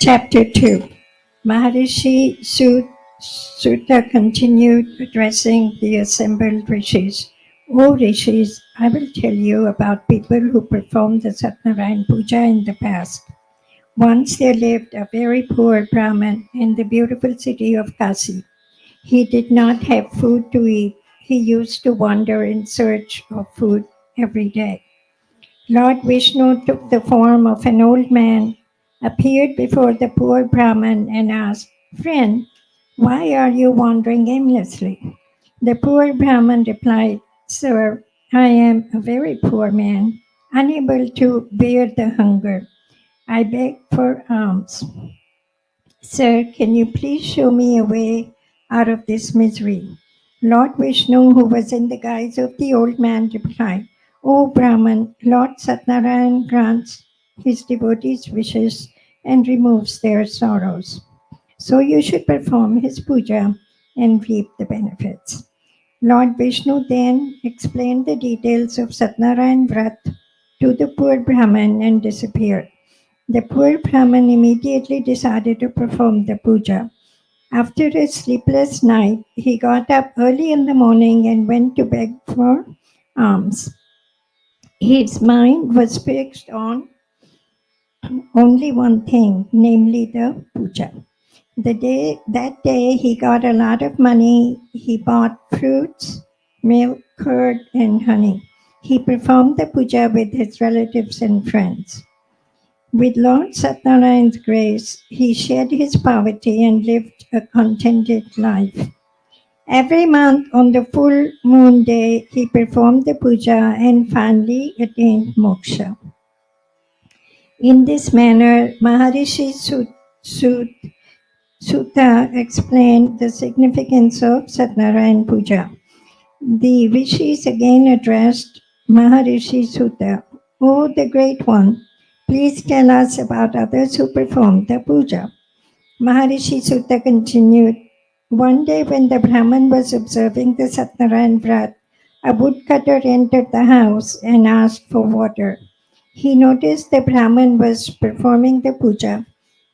C: Chapter 2. Maharishi Sutta continued addressing the assembled rishis. O rishis, I will tell you about people who performed the Satyanarayan Puja in the past. Once there lived a very poor Brahmin in the beautiful city of Kasi. He did not have food to eat. He used to wander in search of food every day. Lord Vishnu took the form of an old man, appeared before the poor Brahman, and asked, friend, why are you wandering aimlessly? The poor Brahman replied, sir, I am a very poor man, unable to bear the hunger. I beg for alms. Sir, can you please show me a way out of this misery? Lord Vishnu, who was in the guise of the old man, replied, O Brahman, Lord Satyanarayan grants his devotees' wishes and removes their sorrows. So you should perform his puja and reap the benefits. Lord Vishnu then explained the details of Satyanarayan Vrat to the poor Brahmin and disappeared. The poor Brahmin immediately decided to perform the puja. After a sleepless night, he got up early in the morning and went to beg for alms. His mind was fixed on only one thing, namely the puja. That day he got a lot of money. He bought fruits, milk, curd, and honey. He performed the puja with his relatives and friends. With Lord Satyanarayan's grace, he shed his poverty and lived a contented life. Every month on the full moon day, he performed the puja and finally attained moksha. In this manner, Maharishi Sutta explained the significance of Satyanarayan Puja. The rishis again addressed Maharishi Sutta. O the Great One, please tell us about others who performed the puja. Maharishi Sutta continued, one day when the Brahman was observing the Satyanarayan Vrat, a woodcutter entered the house and asked for water. He noticed the Brahman was performing the puja.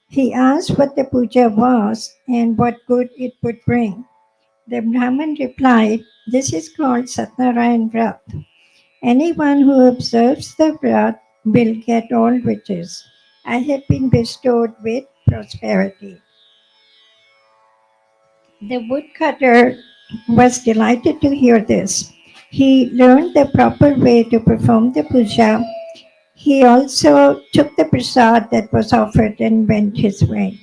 C: He asked what the puja was and what good it would bring. The Brahman replied, this is called Satyanarayan Vrat. Anyone who observes the Vrat will get all riches. I have been bestowed with prosperity. The woodcutter was delighted to hear this. He learned the proper way to perform the puja. He also took the prasad that was offered and went his way.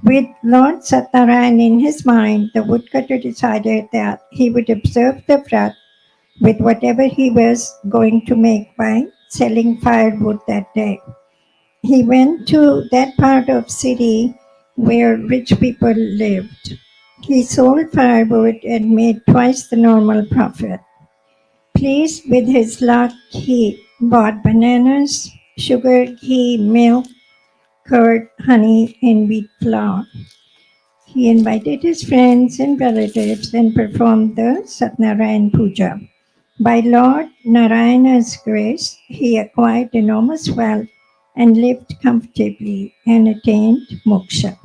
C: With Lord Satyanarayan in his mind, the woodcutter decided that he would observe the Vrat with whatever he was going to make by selling firewood that day. He went to that part of city where rich people lived. He sold firewood and made twice the normal profit. Pleased with his luck, he bought bananas, sugar, ghee, milk, curd, honey, and wheat flour. He invited his friends and relatives and performed the Satyanarayan Puja. By Lord Narayana's grace, he acquired enormous wealth and lived comfortably and attained moksha.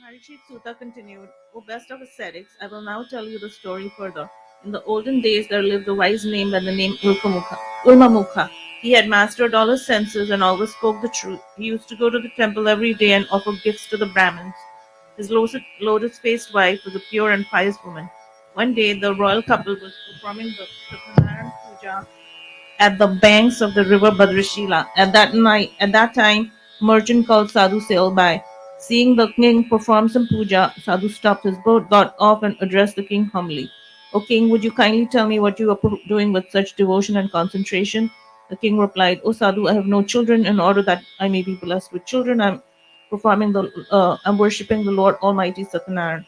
D: Maharishi Sutta continued, O best of ascetics, I will now tell you the story further. In the olden days, there lived a wise man by the name Ulmamukha. He had mastered all his senses and always spoke the truth. He used to go to the temple every day and offer gifts to the Brahmins. His lotus-faced wife was a pure and pious woman. One day, the royal couple was performing the Satyanarayan Puja at the banks of the river Bhadrashila. At that time, a merchant called Sadhu sailed by. Seeing the king perform some puja, Sadhu stopped his boat, got off, and addressed the king humbly. O king, would you kindly tell me what you are doing with such devotion and concentration? The king replied, O Sadhu, I have no children. In order that I may be blessed with children, I'm worshipping the Lord Almighty Satyanarayan.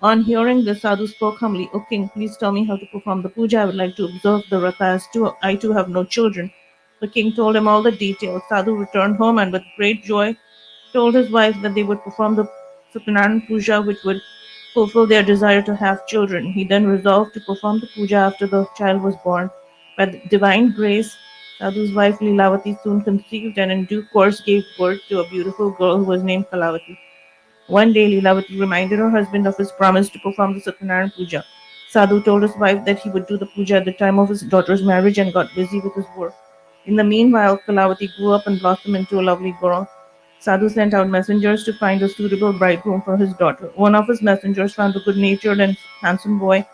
D: On hearing this, Sadhu spoke humbly, O king, please tell me how to perform the puja. I would like to observe the Vrata as too. I too have no children. The king told him all the details. Sadhu returned home and with great joy told his wife that they would perform the Satyanarayan Puja, which would fulfill their desire to have children. He then resolved to perform the puja after the child was born. By the divine grace, Sadhu's wife Lilavati soon conceived and in due course gave birth to a beautiful girl who was named Kalavati. One day, Lilavati reminded her husband of his promise to perform the Satyanarayan Puja. Sadhu told his wife that he would do the puja at the time of his daughter's marriage and got busy with his work. In the meanwhile, Kalavati grew up and blossomed into a lovely girl. Sadhu sent out messengers to find a suitable bridegroom for his daughter. One of his messengers found a good natured and handsome boy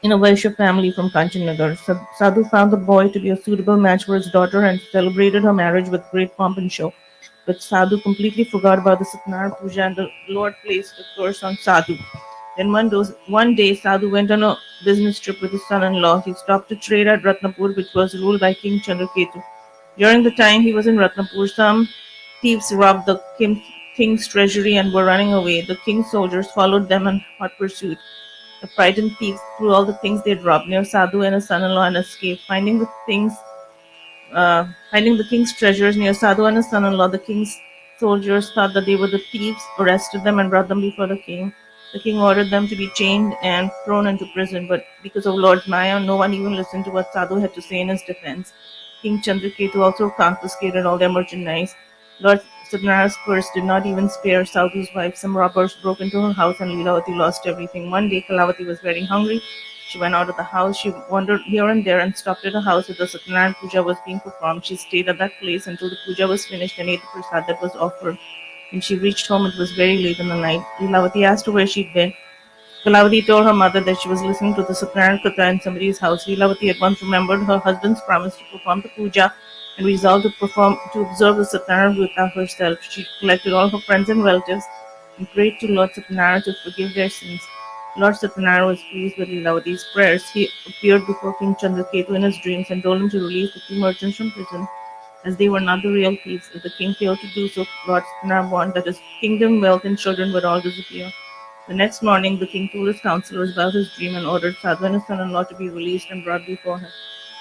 D: in a Vaishya family from Kanchannagar. Sadhu found the boy to be a suitable match for his daughter and celebrated her marriage with great pomp and show. But Sadhu completely forgot about the Satyanarayan Puja and the Lord placed a curse on Sadhu. Then one day, Sadhu went on a business trip with his son-in-law. He stopped to trade at Ratnapur, which was ruled by King Chandraketu. During the time he was in Ratnapur, some thieves robbed the king's treasury and were running away. The king's soldiers followed them in hot pursuit. The frightened thieves threw all the things they had robbed near Sadhu and his son-in-law and escaped. Finding the king's treasures near Sadhu and his son-in-law, the king's soldiers thought that they were the thieves, arrested them, and brought them before the king. The king ordered them to be chained and thrown into prison, but because of Lord Maya, no one even listened to what Sadhu had to say in his defense. King Chandraketu also confiscated all their merchandise. Lord Satyanarayan's curse did not even spare Sadhu's wife. Some robbers broke into her house and Leelavati lost everything. One day, Kalavati was very hungry. She went out of the house. She wandered here and there and stopped at a house where the Satyanarayan Puja was being performed. She stayed at that place until the puja was finished and ate the prasad that was offered. When she reached home, it was very late in the night. Leelavati asked her where she'd been. Kalavati told her mother that she was listening to the Satyanarayan Katha in somebody's house. Leelavati at once remembered her husband's promise to perform the puja and resolved to observe the Satyanarayan Vrata herself. She collected all her friends and relatives and prayed to Lord Satyanarayan to forgive their sins. Lord Satyanarayan was pleased with Leelavati's prayers. He appeared before King Chandraketu in his dreams and told him to release the two merchants from prison, as they were not the real thieves. If the king failed to do so, Lord Satyanarayan warned that his kingdom, wealth, and children would all disappear. The next morning, the king told his counselors about his dream and ordered Sadhu and his son-in-law to be released and brought before him.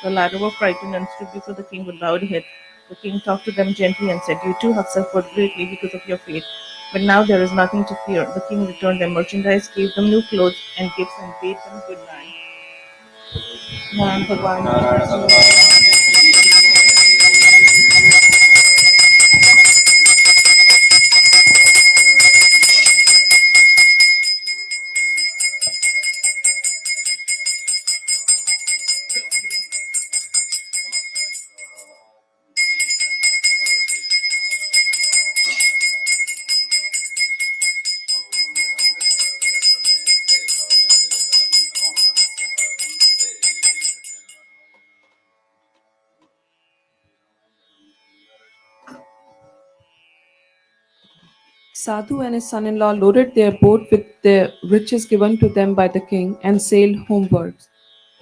D: The latter were frightened and stood before the king with bowed head. The king talked to them gently and said, "You too have suffered greatly because of your fate, but now there is nothing to fear." The king returned their merchandise, gave them new clothes and gifts, and bade them good night. Narayan Bhagwan
E: Sadhu and his son in law loaded their boat with the riches given to them by the king and sailed homewards.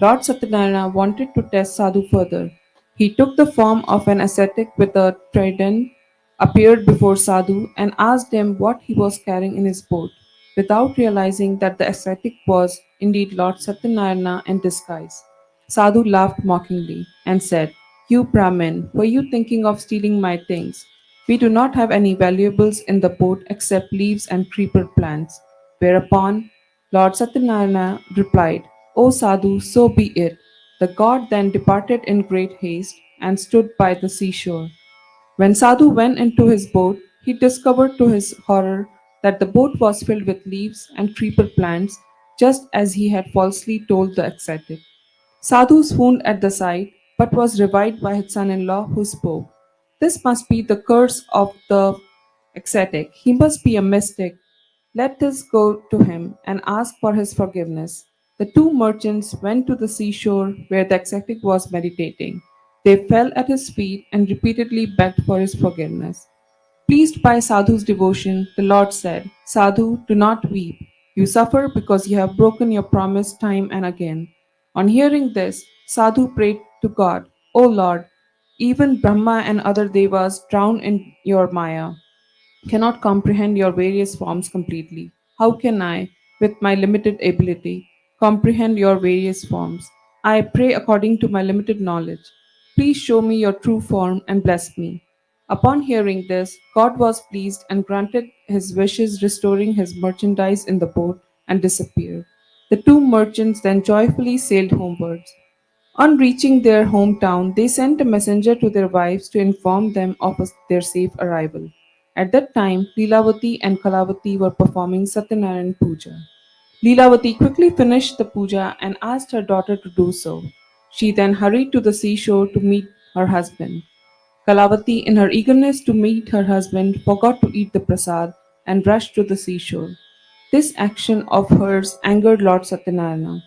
E: Lord Satyanarayana wanted to test Sadhu further. He took the form of an ascetic with a trident, appeared before Sadhu, and asked him what he was carrying in his boat, without realizing that the ascetic was indeed Lord Satyanarayana in disguise. Sadhu laughed mockingly and said, "You Brahmin, were you thinking of stealing my things? We do not have any valuables in the boat except leaves and creeper plants." Whereupon Lord Satyanarayana replied, "O Sadhu, so be it." The god then departed in great haste and stood by the seashore. When Sadhu went into his boat, he discovered to his horror that the boat was filled with leaves and creeper plants, just as he had falsely told the ascetic. Sadhu swooned at the sight, but was revived by his son in law, who spoke. "This must be the curse of the ascetic. He must be a mystic. Let us go to him and ask for his forgiveness." The two merchants went to the seashore where the ascetic was meditating. They fell at his feet and repeatedly begged for his forgiveness. Pleased by Sadhu's devotion, the Lord said, "Sadhu, do not weep. You suffer because you have broken your promise time and again." On hearing this, Sadhu prayed to God, "O Lord, even Brahma and other devas drown in your Maya cannot comprehend your various forms completely. How can I, with my limited ability, comprehend your various forms? I pray according to my limited knowledge. Please show me your true form and bless me." Upon hearing this, God was pleased and granted his wishes, restoring his merchandise in the boat and disappeared. The two merchants then joyfully sailed homewards. On reaching their hometown, they sent a messenger to their wives to inform them of their safe arrival. At that time, Leelavati and Kalavati were performing Satyanarayan Puja. Leelavati quickly finished the puja and asked her daughter to do so. She then hurried to the seashore to meet her husband. Kalavati, in her eagerness to meet her husband, forgot to eat the prasad and rushed to the seashore. This action of hers angered Lord Satyanarayana.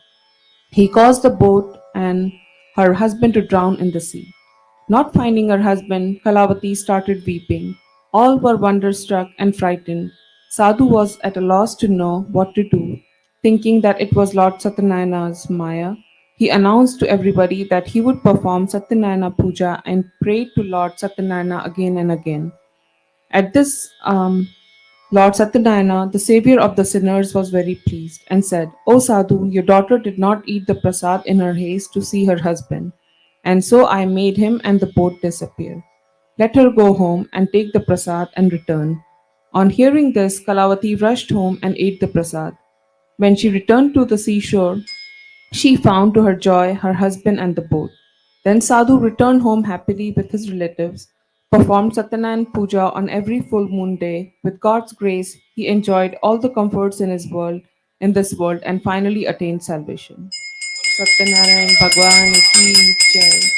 E: He caused the boat and her husband to drown in the sea. Not finding her husband, Kalavati started weeping. All were wonderstruck and frightened. Sadhu was at a loss to know what to do. Thinking that it was Lord Satyanarayana's Maya, he announced to everybody that he would perform Satyanarayana Puja and prayed to Lord Satyanarayana again and again. At this, Lord Satyanarayana, the savior of the sinners, was very pleased and said, O Sadhu, your daughter did not eat the prasad in her haste to see her husband, and so I made him and the boat disappear. Let her go home and take the prasad and return. On hearing this, Kalavati rushed home and ate the prasad. When she returned to the seashore, she found to her joy her husband and the boat. Then Sadhu returned home happily with his relatives, performed Satyanarayan Puja on every full moon day. With God's grace, he enjoyed all the comforts in this world, and finally attained salvation. Satyanarayan Bhagwan ki jai.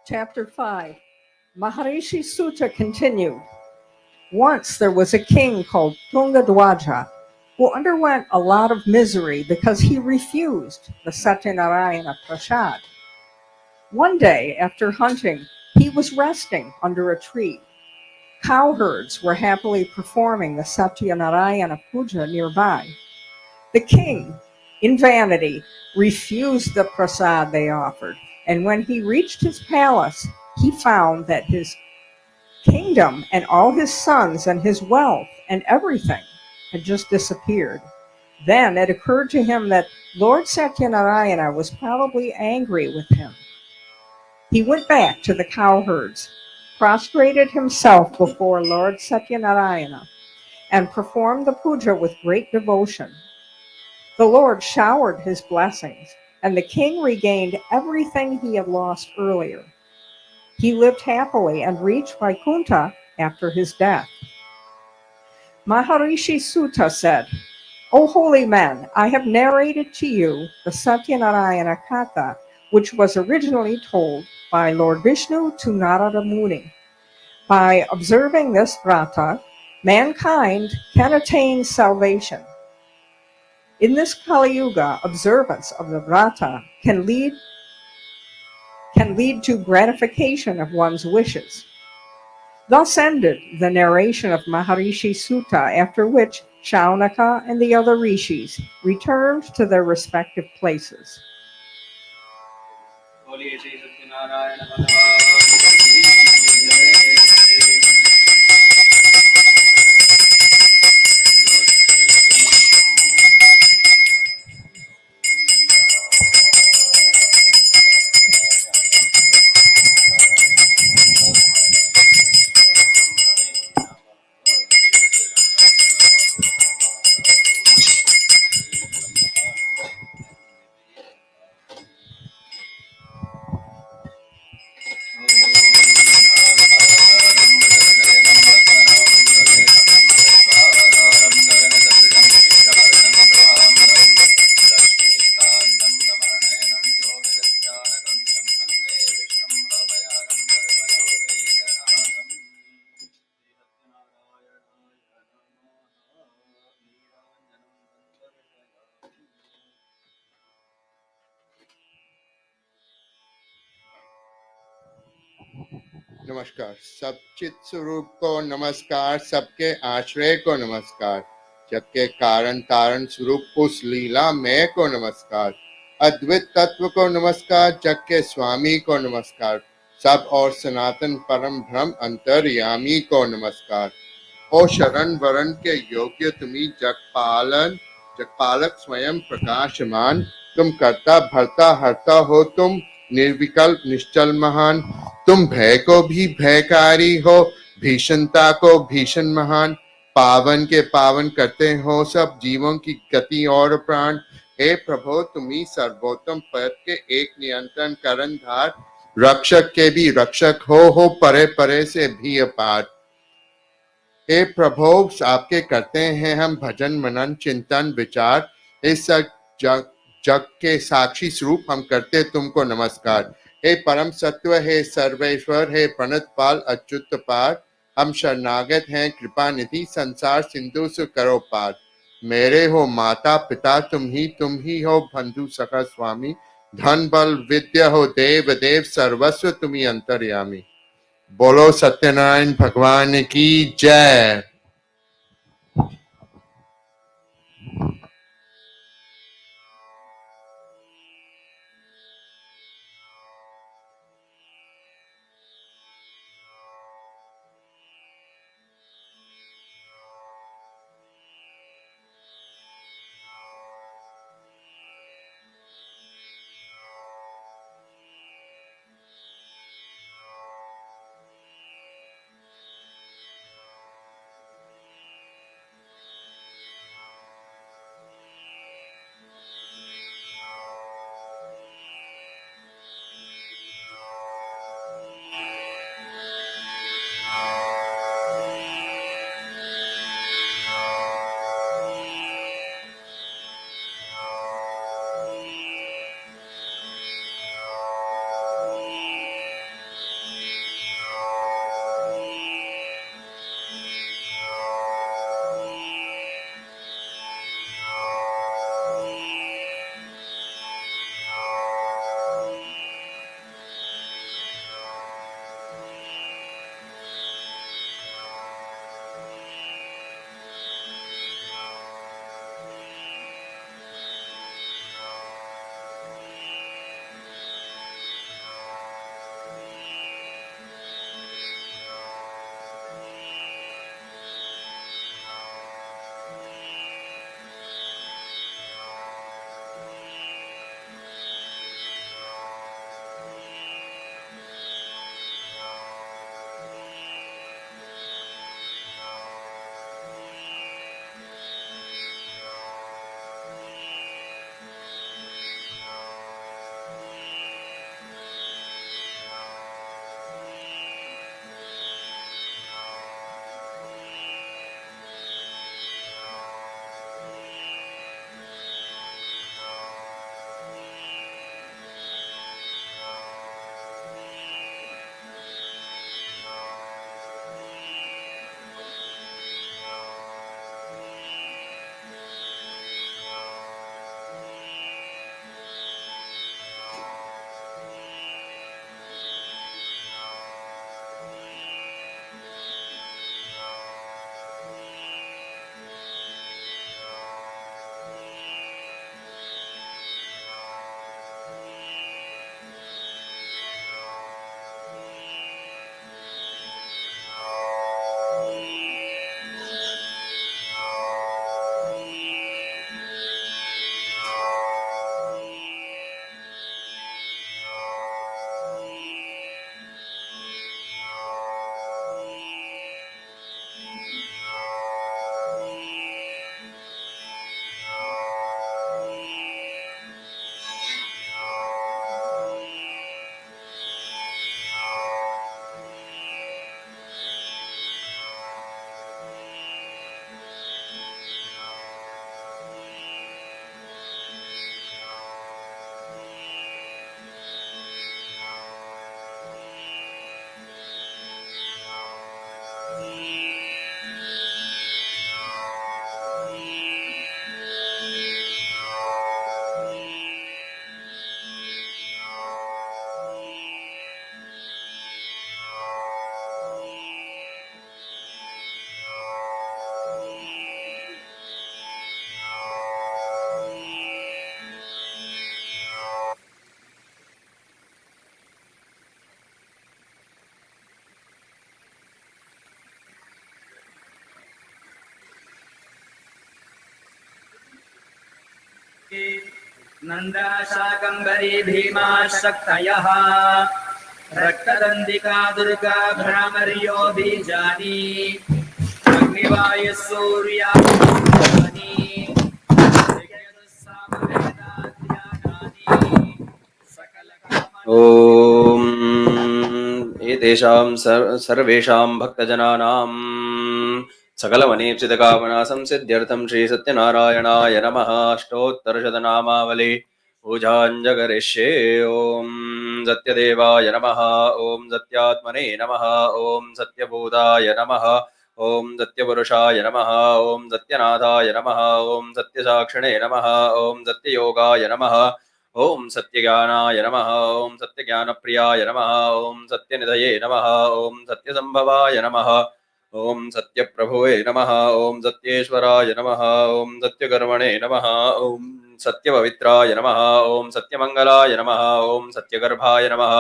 F: Chapter 5. Maharishi Sutta continued. Once there was a king called Tungadwaja who underwent a lot of misery because he refused the Satyanarayana Prasad. One day, after hunting, he was resting under a tree. Cowherds were happily performing the Satyanarayana Puja nearby. The king, in vanity, refused the prasad they offered, and when he reached his palace, he found that his kingdom and all his sons and his wealth and everything had just disappeared. Then it occurred to him that Lord Satyanarayana was probably angry with him. He went back to the cowherds, prostrated himself before Lord Satyanarayana, and performed the puja with great devotion. The Lord showered his blessings, and the king regained everything he had lost earlier. He lived happily and reached Vaikuntha after his death. Maharishi Sutta said, O holy men, I have narrated to you the Satyanarayana Katha, which was originally told by Lord Vishnu to Narada Muni. By observing this vrata, mankind can attain salvation. In this Kali Yuga, observance of the vrata can lead to gratification of one's wishes. Thus ended the narration of Maharishi Sutta, after which Shaunaka and the other rishis returned to their respective places.
A: बोलिए श्री सत्यनारायण भगवान की जय।
G: नमस्कार। सब चित स्वरूप को नमस्कार, सबके आश्रय को नमस्कार, जग के कारण तारण स्वरूप उस लीला में को नमस्कार, अद्वैत तत्व को नमस्कार, जग के स्वामी को नमस्कार, सब और सनातन परम ब्रह्म अंतर्यामी को नमस्कार। ओ शरण वरण के योग्य तुम्ही जगपालक स्वयं प्रकाशमान, तुम करता भरता हरता हो, तुम निर्विकल्प निश्चल महान, तुम भय को भी भयकारी हो, भीषणता को भीषण महान, पावन के पावन करते हो सब जीवों की गति और प्राण। हे प्रभु तुम्ही सर्वोत्तम पद के एक नियंत्रण करणधार, रक्षक के भी रक्षक हो परे परे से भी अपार। हे प्रभु आपके करते हैं हम भजन मनन चिंतन विचार, इस जग जग के साक्षी स्वरूप हम करते तुमको नमस्कार। हे परम सत्व हे सर्वेश्वर हे प्रणत पाल अच्युत पार, हम शरणागत हैं कृपा निधि संसार सिंधु से करो पार। मेरे हो माता पिता तुम ही हो बंधु सखा स्वामी, धन बल विद्या हो देव देव सर्वस्व तुम्ही अंतर्यामी। बोलो सत्यनारायण भगवान की जय।
H: नन्दा शाकम्भरी भीमा शक्तयः रक्तदन्तिका दुर्गा भ्रामर्यो बीजानि अग्निवायुः सूर्यानि
A: ॐ एतेषां सर्वेषां भक्तजनानां सकलमनेप्सितकामना संसिद्ध्यर्थं श्रीसत्यनारायणाय नमः अष्टोत्तरशतनामावली पूजाञ्जकरिष्ये ॐ सत्यदेवाय नमः ॐ सत्यात्मने नमः ॐ सत्यभूताय नमः ॐ सत्यपुरुषाय नमः ॐ सत्यनाथाय नमः ॐ सत्यसाक्षिणे नमः ॐ सत्ययोगाय नमः ॐ सत्यज्ञानाय नमः ॐ सत्यज्ञानप्रियाय नमः ॐ सत्यनिधये नमः ॐ सत्यसम्भवाय नमः ॐ सत्यप्रभुवे नमः ॐ सत्येश्वराय नमः ॐ सत्यकर्मणे नमः ॐ सत्यपवित्राय नमः ॐ सत्यमङ्गलाय नमः ॐ सत्यगर्भाय नमः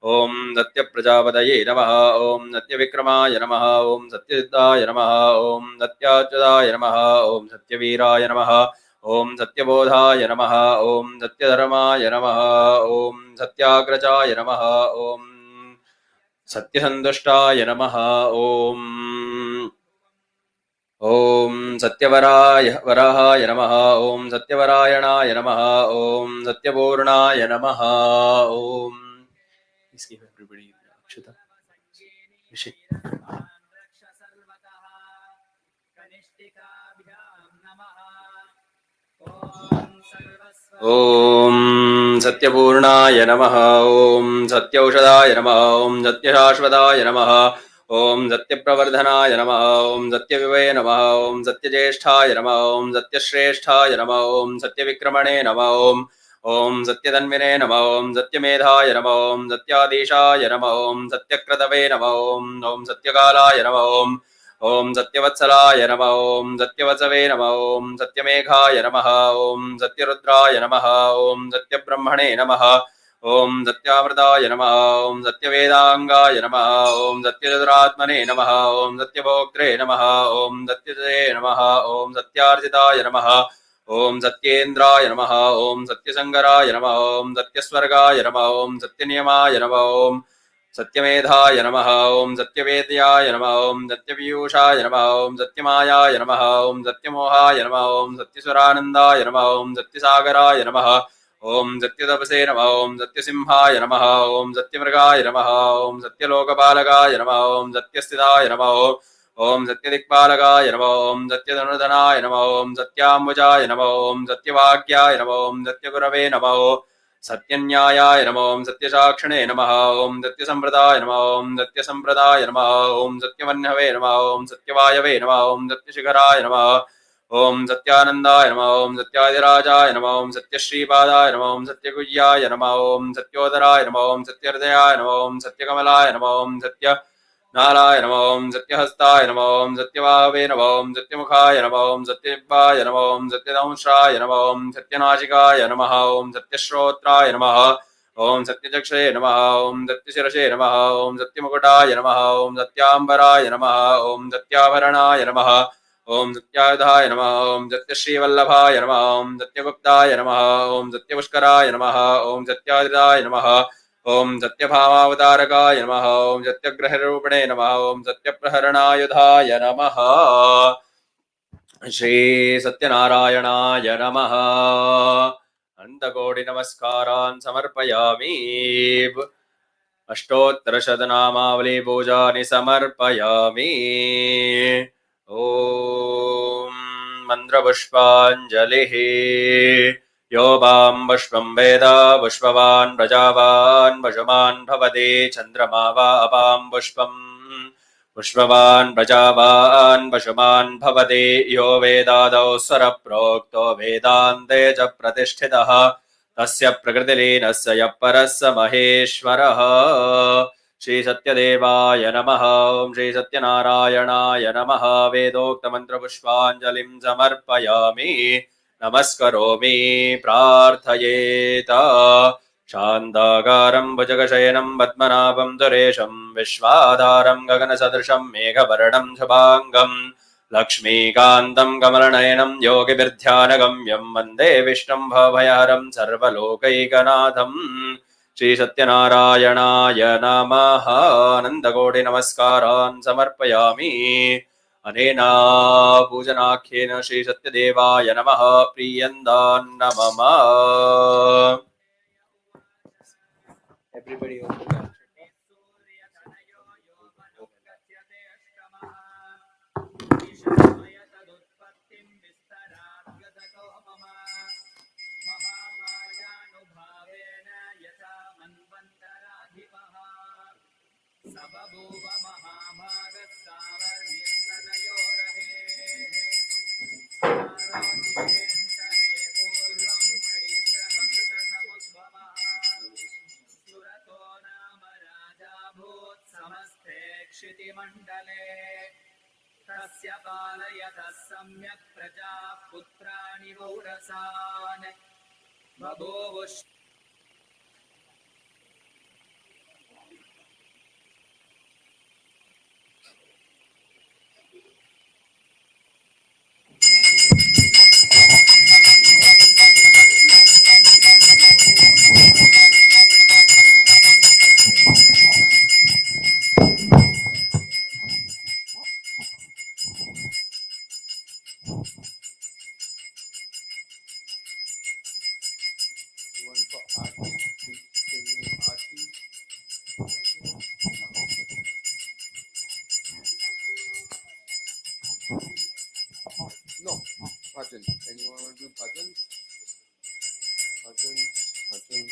A: ॐ सत्यप्रजापतये नमः ॐ सत्यविक्रमाय नमः ॐ सत्यसिद्धाय नमः ॐ सत्याच्युताय नमः ॐ सत्यवीराय नमः ॐ सत्यबोधाय नमः ॐ सत्यधर्माय नमः ॐ सत्याग्रजाय नमः ॐ सत्यसन्तुष्टाय नमः ॐ सत्यवराहाय नमः ॐ सत्यवरायणाय नमः ॐ सत्यपूर्णाय नमः ॐ इसकी everybody अक्षता ऋषि ॐ सत्यपूर्णाय नमः ॐ सत्यौषधाय नमः ॐ सत्यशाश्वताय नमः ॐ सत्यप्रवर्धनाय नमः ॐ सत्यविवये नमः ॐ सत्यज्येष्ठाय नमः ॐ सत्यश्रेष्ठाय नमः ॐ सत्यविक्रमणे नमः ॐ सत्यतन्विने नमः ॐ सत्यमेधाय नमः ॐ सत्याधीशाय नमः ॐ सत्यक्रतवे नमः ॐ सत्यकालाय नमः ॐ सत्यवत्सलाय नमः ॐ सत्यवसवे नमः ॐ सत्यमेघाय नमः ॐ सत्यरुद्राय नमः ॐ सत्यब्रह्मणे नमः ॐ सत्यामृताय नमः ॐ सत्यवेदाङ्गाय नमः ॐ सत्यचतुरात्मने नमः ॐ सत्यभोक्त्रे नमः ॐ सत्यजये नमः ॐ सत्यार्जिताय नमः ॐ सत्येन्द्राय नमः ॐ सत्यसङ्गराय नमः ॐ सत्यस्वर्गाय नमः ॐ सत्यनियमाय नमः ॐ सत्यमेधाय नमः ॐ सत्यवेद्याय नमः ॐ सत्यपीयूषाय नमः ॐ सत्यमायाय नमः ॐ सत्यमोहाय नमः ॐ सत्यसुरानन्दाय नमः ॐ सत्यसागराय नमः ॐ सत्यतपसे नमः ॐ सत्यसिंहाय नमः ॐ सत्यमृगाय नमः ॐ सत्यलोकपालकाय नमः ॐ सत्यस्थिताय नमः ॐ सत्यदिक्पालकाय नमः ॐ सत्यधनुधनाय नमः ॐ सत्याम्बुजाय नमः ॐ सत्यवाक्याय नमः ॐ सत्यगुरवे नमः सत्यन्यायाय नमः ॐ सत्यसाक्षिणे नमः ॐ सत्यसम्प्रदाय नमः ॐ सत्यसम्प्रदाय नमः ॐ सत्यवह्नवे नमः ॐ सत्यवायवे नमः ॐ सत्यशिखराय नमः ॐ सत्यानन्दाय नमः ॐ सत्यादिराजाय नमः ॐ सत्यश्रीपादाय नमः ॐ सत्यगुह्याय नमः ॐ सत्योदराय नमः ॐ सत्यहृदयाय नमः ॐ सत्यकमलाय नमः ॐ सत्यनालाय नमः ॐ सत्यहस्ताय नमः ॐ सत्यवाहवे नमः ॐ सत्यमुखाय नमः ॐ सत्यजिह्वाय नमः ॐ सत्यदंष्ट्राय नमः ॐ सत्यनासिकाय नमः ॐ सत्यश्रोत्राय नमः ॐ सत्यचक्षुषे नमः ॐ सत्यशिरसे नमः ॐ सत्यमुकुटाय नमः ॐ सत्याम्बराय नमः ॐ सत्याभरणाय नमः ॐ सत्यायुधाय नमः ॐ सत्यश्रीवल्लभाय नमः ॐ सत्यगुप्ताय नमः ॐ सत्यपुष्कराय नमः ॐ सत्यादिताय नमः ॐ सत्यभामावतारकाय नमः ॐ सत्यग्रहरूपिणे नमः ॐ सत्यप्रहरणायुधाय नमः श्री सत्यनारायणाय नमः अनन्तकोटिनमस्कारान् समर्पयामि अष्टोत्तरशतनामावली पूजानि समर्पयामि ॐ मन्त्रपुष्पाञ्जलिः यो वां पुष्पं वेद पुष्पवान् प्रजावान् पशुमान् भवति चन्द्रमा वा अपां पुष्पवान् प्रजावान् पशुमान् भवति यो वेदादौ स्वरप्रोक्तो वेदान्ते च प्रतिष्ठितः तस्य प्रकृतिलीनस्य यः परः स महेश्वरः श्रीसत्यदेवाय नमः ॐ श्रीसत्यनारायणाय नमः वेदोक्तमन्त्रपुष्पाञ्जलिं समर्पयामि नमस्करोमि प्रार्थयेत शान्ताकारं भुजगशयनं पद्मनाभं सुरेशं विश्वाधारं गगनसदृशं मेघवर्णं शुभाङ्गं लक्ष्मीकान्तं कमलनयनं योगिभिर्ध्यानगम्यं वन्दे विष्णुं भवभयहरं सर्वलोकैकनाथं श्री सत्यनारायणाय नमः आनन्दकोटि नमस्कारान् समर्पयामि अनेन पूजनाख्येन श्री सत्यदेवाय नमः प्रीयन्दान्न मम Everybody open the
H: क्षितिमण्डले तस्य पालयतः सम्यक् प्रजा पुत्राणि वौरसान् बभूवुः
G: No, bhajan. Anyone want to do bhajan? Bhajan, bhajan.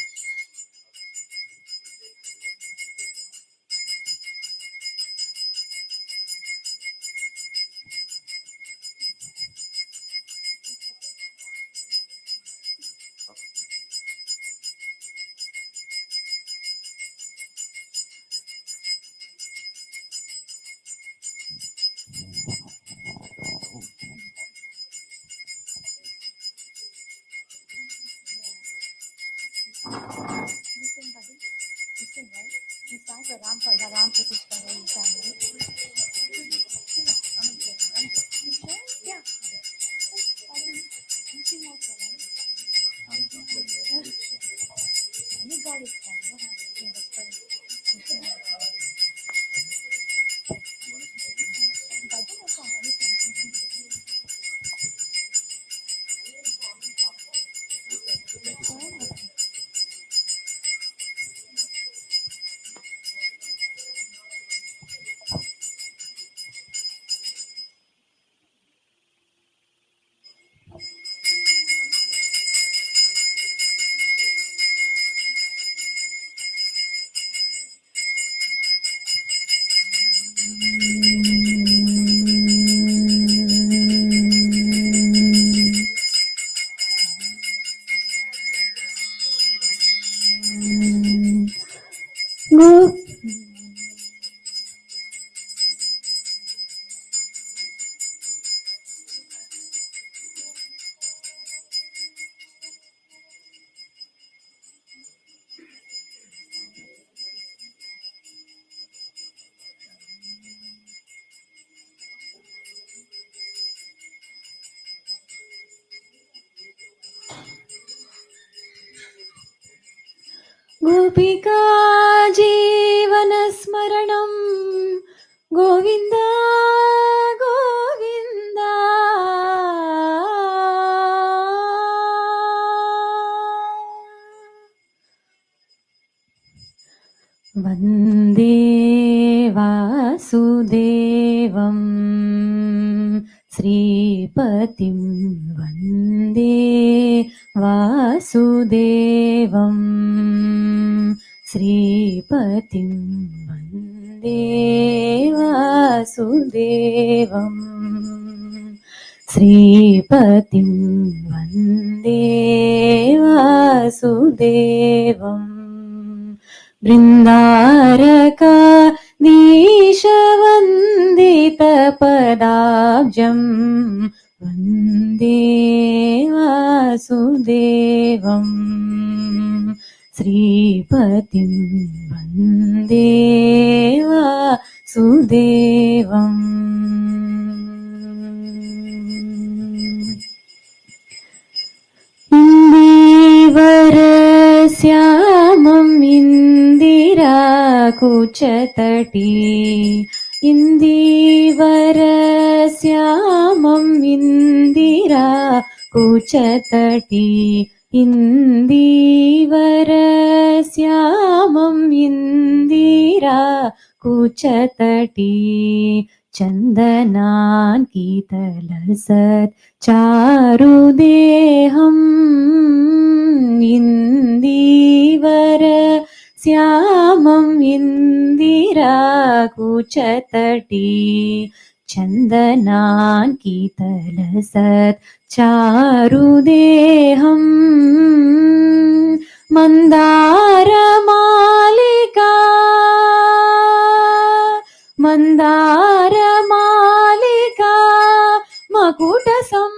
I: गोपिका जीवनस्मरणं गोविन्द गोविन्द वन्दे वासुदेवं श्रीपतिं वन्दे वासुदेवं श्रीपतिं वन्दे वासुदेवं श्रीपतिं वन्दे वासुदेवम् बृन्दारकाधीशवन्दितपदाब्जं वन्दे वासुदेवं श्रीपतिं वन्दे वासुदेवम् इन्दीवरश्यामं कूचतटी इन्दीवरश्यामम् इन्दिरा कूचतटी इन्दीवरश्यामम् इन्दिरा कूचतटी चन्दनाङ्कितलसत् चारुदेहम् इन्दीवर श्यामम् इन्दिरा कूचतटी चन्दनाङ्कितलसत् चारुदेहम् मन्दारमालिका मन्दारमालिका मकुटसंशोभितम्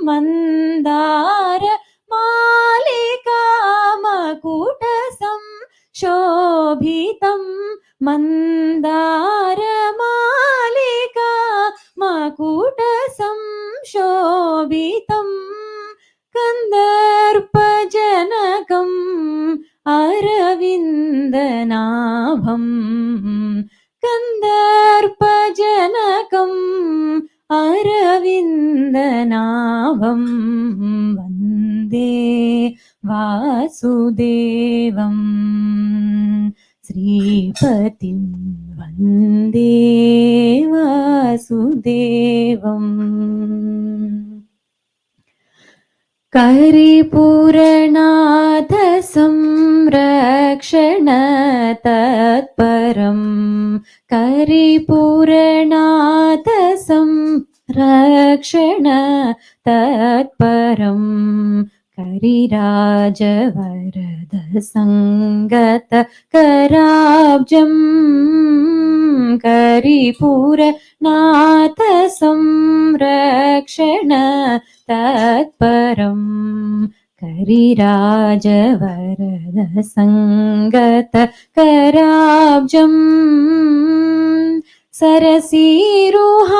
I: मन्दारमालिका मकुटसंशोभितम् मन्दारमालिका मकुटसंशोभितम् कन्दर्पजनकम् अरविन्दनाभम् कन्दर्पजनकम् अरविन्दनाभम् वन्दे वासुदेवम् श्रीपतिं वन्दे वासुदेवम् करिपूरनाथ संरक्षण तत्परम् करिपूरनाथ संरक्षण तत्परम् करिराजवरद संगत कराब्जम् करिपूरनाथ संरक्षण तत्परम् करिराजवरद संगत कराब्जम् सरसीरुहाननम्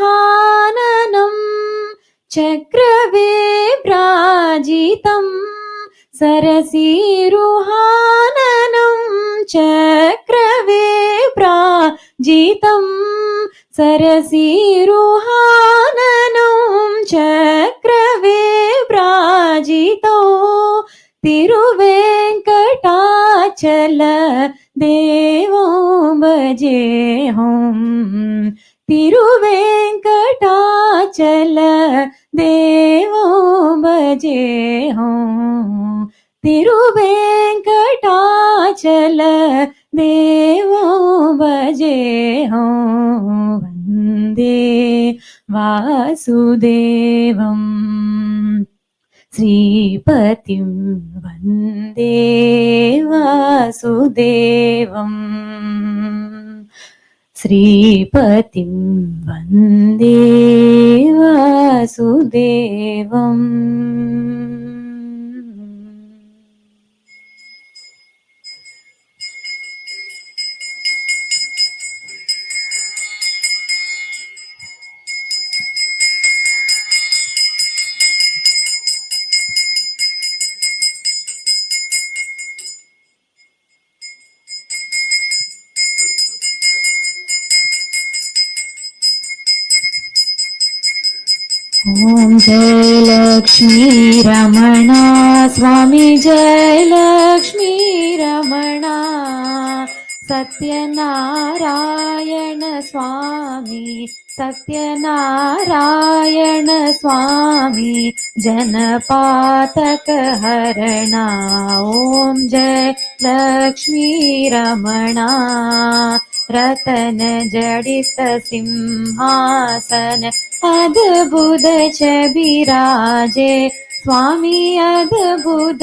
I: सरसीरुहाननम् चक्रवेभ्राजितम् सरसीरुहाननम् चक्रवेभ्राजितम् सरसीरुहाननम् चक्रवेभ्राजितो तिरुवेङ्कटाचल देवो भजेऽहम् तिरुवेङ्कटाचल देवो भजेऽहम् तिरुवेङ्कटाचल देवो भजेऽहम् वन्दे वासुदेवम् श्रीपतिं वन्दे वासुदेवम् श्रीपतिं वन्दे वासुदेवम् ॐ जय लक्ष्मी रमणा स्वामी जय लक्ष्मी रमणा सत्यनारायण स्वामी सत्यनारायण स्वामी जनपातक हरणा ॐ जय लक्ष्मी रमणा रतन जडित सिंहासन अद्भुत बिराजे स्वामी अद्भुत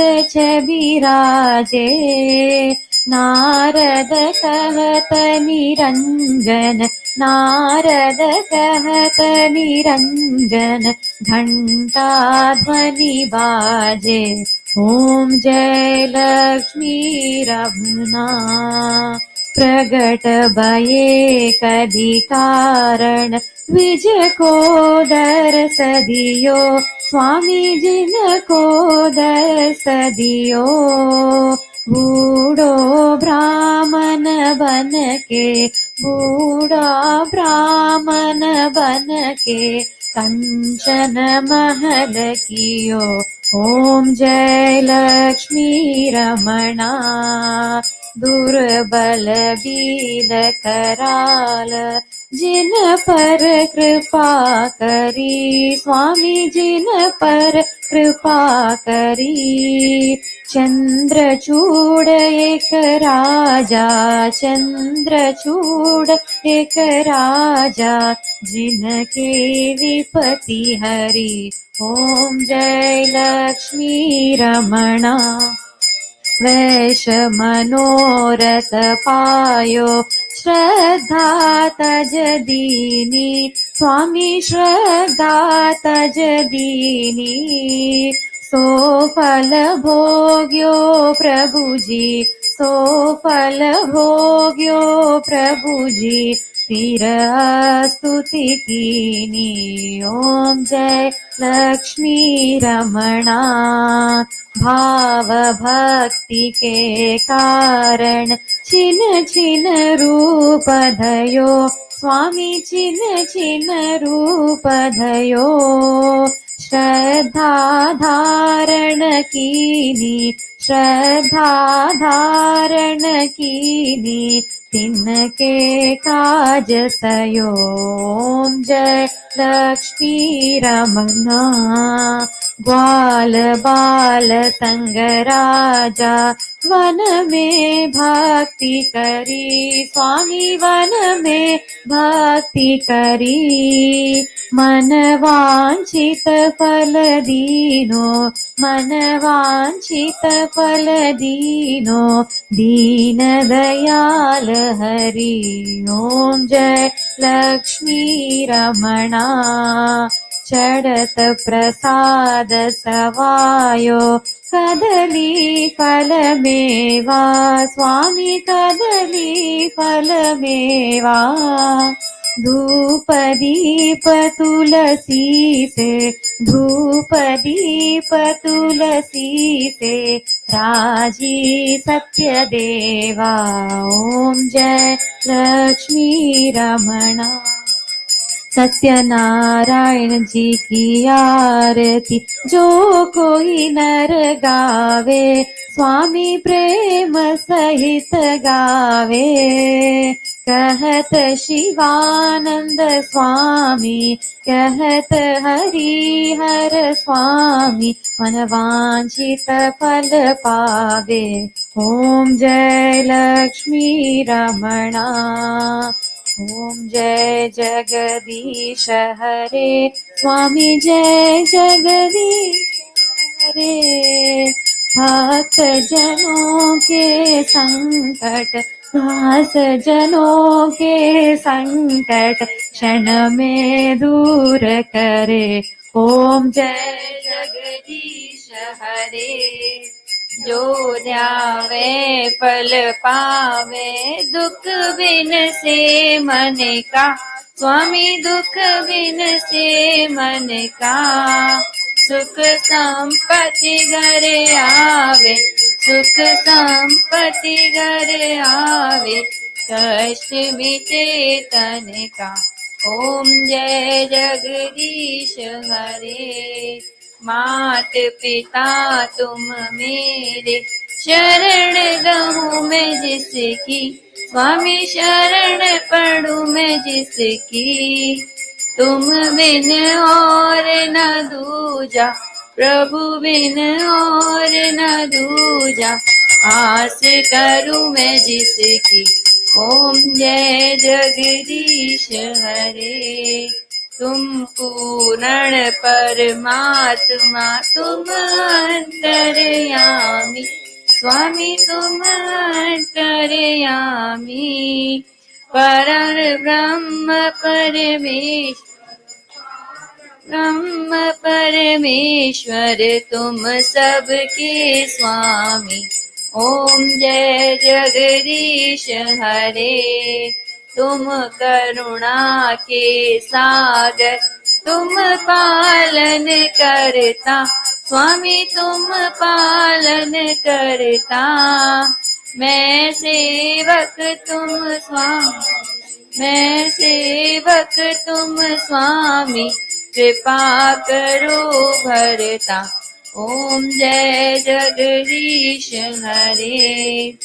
I: बिराजे नारद कहत निरंजन नारद कहत निरंजन घंटा ध्वनि बाजे ओम जय लक्ष्मी रमणा प्रगट भये कदि कारण द्विज को दर्श दियो स्वामी जिन को दर्श दियो बूढ़ो ब्राह्मण बन के बूढ़ा ब्राह्मण बन के कंचन महल कियो ओम जय लक्ष्मी रमणा दुर्बल बील कराल जिन पर कृपा करी स्वामी जिन पर कृपा करी चंद्रचूड़ एक राजा चंद्रचूड़ एक राजा जिनके विपति हरि ओम जय लक्ष्मी रमणा वैश मनोरथ पायो श्रद्धा तज दीनी स्वामी श्रद्धा तज दीनी सो फल भोग्यो प्रभुजी सो फल भोग्यो प्रभुजी फिर स्तुति कीनी ओम जय लक्ष्मी रमणा भाव भक्ति के कारण छिन छिन रूप धयो स्वामी छिन छिन रूप धयो श्रद्धा धारण कीनी श्रद्धा धारण कीनी तिनके काज सयो ओम जय लक्ष्मी रमणा ग्वाल बाल संग राजा वन में भक्ति करी स्वामी वन में भक्ति करी मन वांछित फल दीनो मन वांछित फल दीनो दीन दयाल हरि ओम जय लक्ष्मी रमणा चढ़त प्रसाद सवायो कदली फल मेवा स्वामी कदली फल मेवा धूप दीप तुलसी से धूप दीप तुलसी से राजी सत्य देवा ओम जय लक्ष्मी रमणा सत्यनारायण जी की आरती जो कोई नर गावे स्वामी प्रेम सहित गावे कहत शिवानंद स्वामी कहत हरिहर स्वामी मन वांछित फल पावे ओम जय लक्ष्मी रमणा ओम जय जगदीश हरे स्वामी जय जगदीश हरे भक्त जनों के संकट दास जनों के संकट क्षण में दूर करे ओम जय जगदीश हरे जो ध्यावे फल पावे दुख बिन से मन का स्वामी दुख बिन से मन का सुख संपत्ति घर आवे सुख संपत्ति घर आवे कष्ट मिटे तन का ओम जय जगदीश हरे मात पिता तुम मेरे शरण गहूँ मैं जिसकी स्वामी शरण पढ़ूं मैं जिसकी तुम बिन और न दूजा प्रभु बिन और न दूजा आस करूं मैं जिसकी ओम जय जगदीश हरे तुम पूर्ण परमात्मा तुम अंतर्यामी स्वामी तुम अंतर्यामी परम ब्रह्म परमेश्वर तुम सबके स्वामी ओम जय जगदीश हरे। तुम करुणा के सागर, तुम पालन करता स्वामी, तुम पालन करता। मैं सेवक तुम स्वामी, मैं सेवक तुम स्वामी, कृपा करो भरता। ओम जय जगदीश हरे।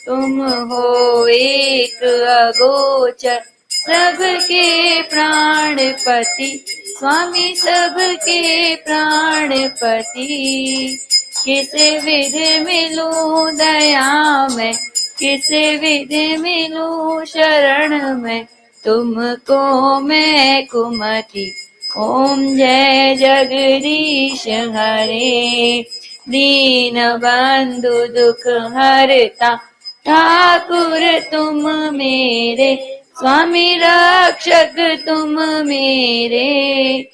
I: तुम हो एक अगोचर, सबके प्राणपति स्वामी, सबके प्राणपति। किस विध मिलूं दया में, किस विध मिलूं शरण में, तुमको मैं कुमति। ओम जय जगदीश हरे। दीन बंधु दुख हरता ठाकुर तुम मेरे, स्वामी रक्षक तुम मेरे।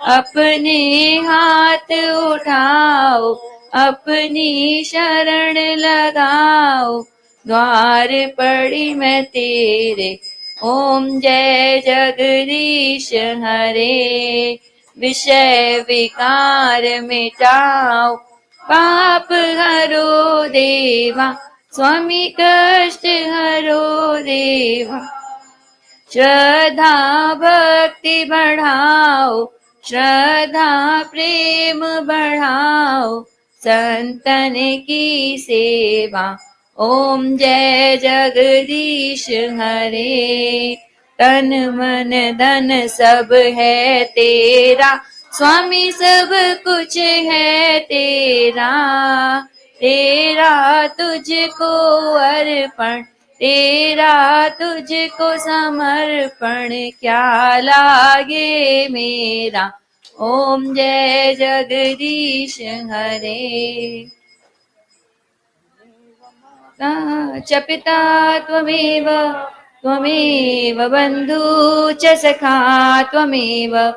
I: अपने हाथ उठाओ, अपनी शरण लगाओ, द्वार पड़ी मैं तेरे। ओम जय जगदीश हरे। विषय विकार मिटाओ, पाप हरो देवा, स्वामी कष्ट हरो देवा। श्रद्धा भक्ति बढ़ाओ, श्रद्धा प्रेम बढ़ाओ, संतन की सेवा। ओम जय जगदीश हरे। तन मन धन सब है तेरा, स्वामी सब कुछ है तेरा। तेरा तुझको अर्पण, तेरा तुझको समर्पण, क्या लागे मेरा। ओम जय जगदीश हरे। च पिता त्वमेव, त्वमेव बन्धु च सखा त्वमेव,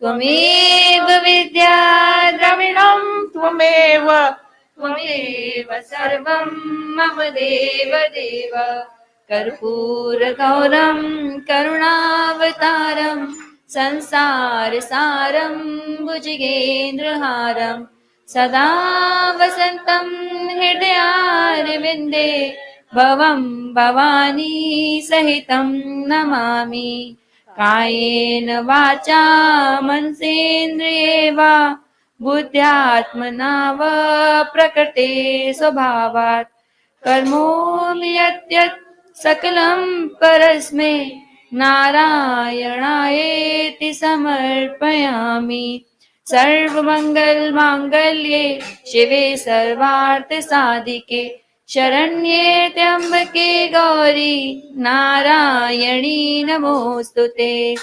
I: त्वमेव विद्या द्रविणं त्वमेव, त्वमेव सर्वं मम देव देव। कर्पूरगौरं करुणावतारं, संसारसारं भुजगेन्द्रहारं, सदा वसन्तं हृदयारविन्दे, भवं भवानी सहितं नमामि। कायेन वाचा मनसेन्द्रिये वा, बुद्ध्यात्मना वा प्रकृते स्वभावात् कर्मोऽमि यत् सकलं परस्मै नारायणायेति समर्पयामि। सर्वमङ्गलमाङ्गल्ये शिवे सर्वार्थसाधिके, शरण्ये त्र्यम्बके गौरी नारायणी नमोऽस्तुते।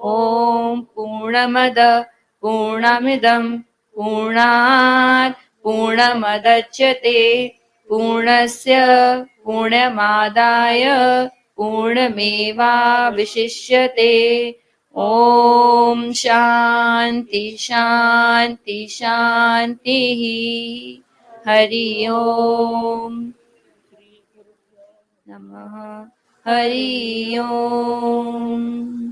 I: ॐ पूर्णमद पूर्णमिदं पूर्णात् पूर्णमदच्यते, पूर्णस्य पूर्णमादाय पूर्णमेवावशिष्यते। ॐ शान्ति शान्ति शान्तिः। हरि ओम् नमः। हरि ओम्।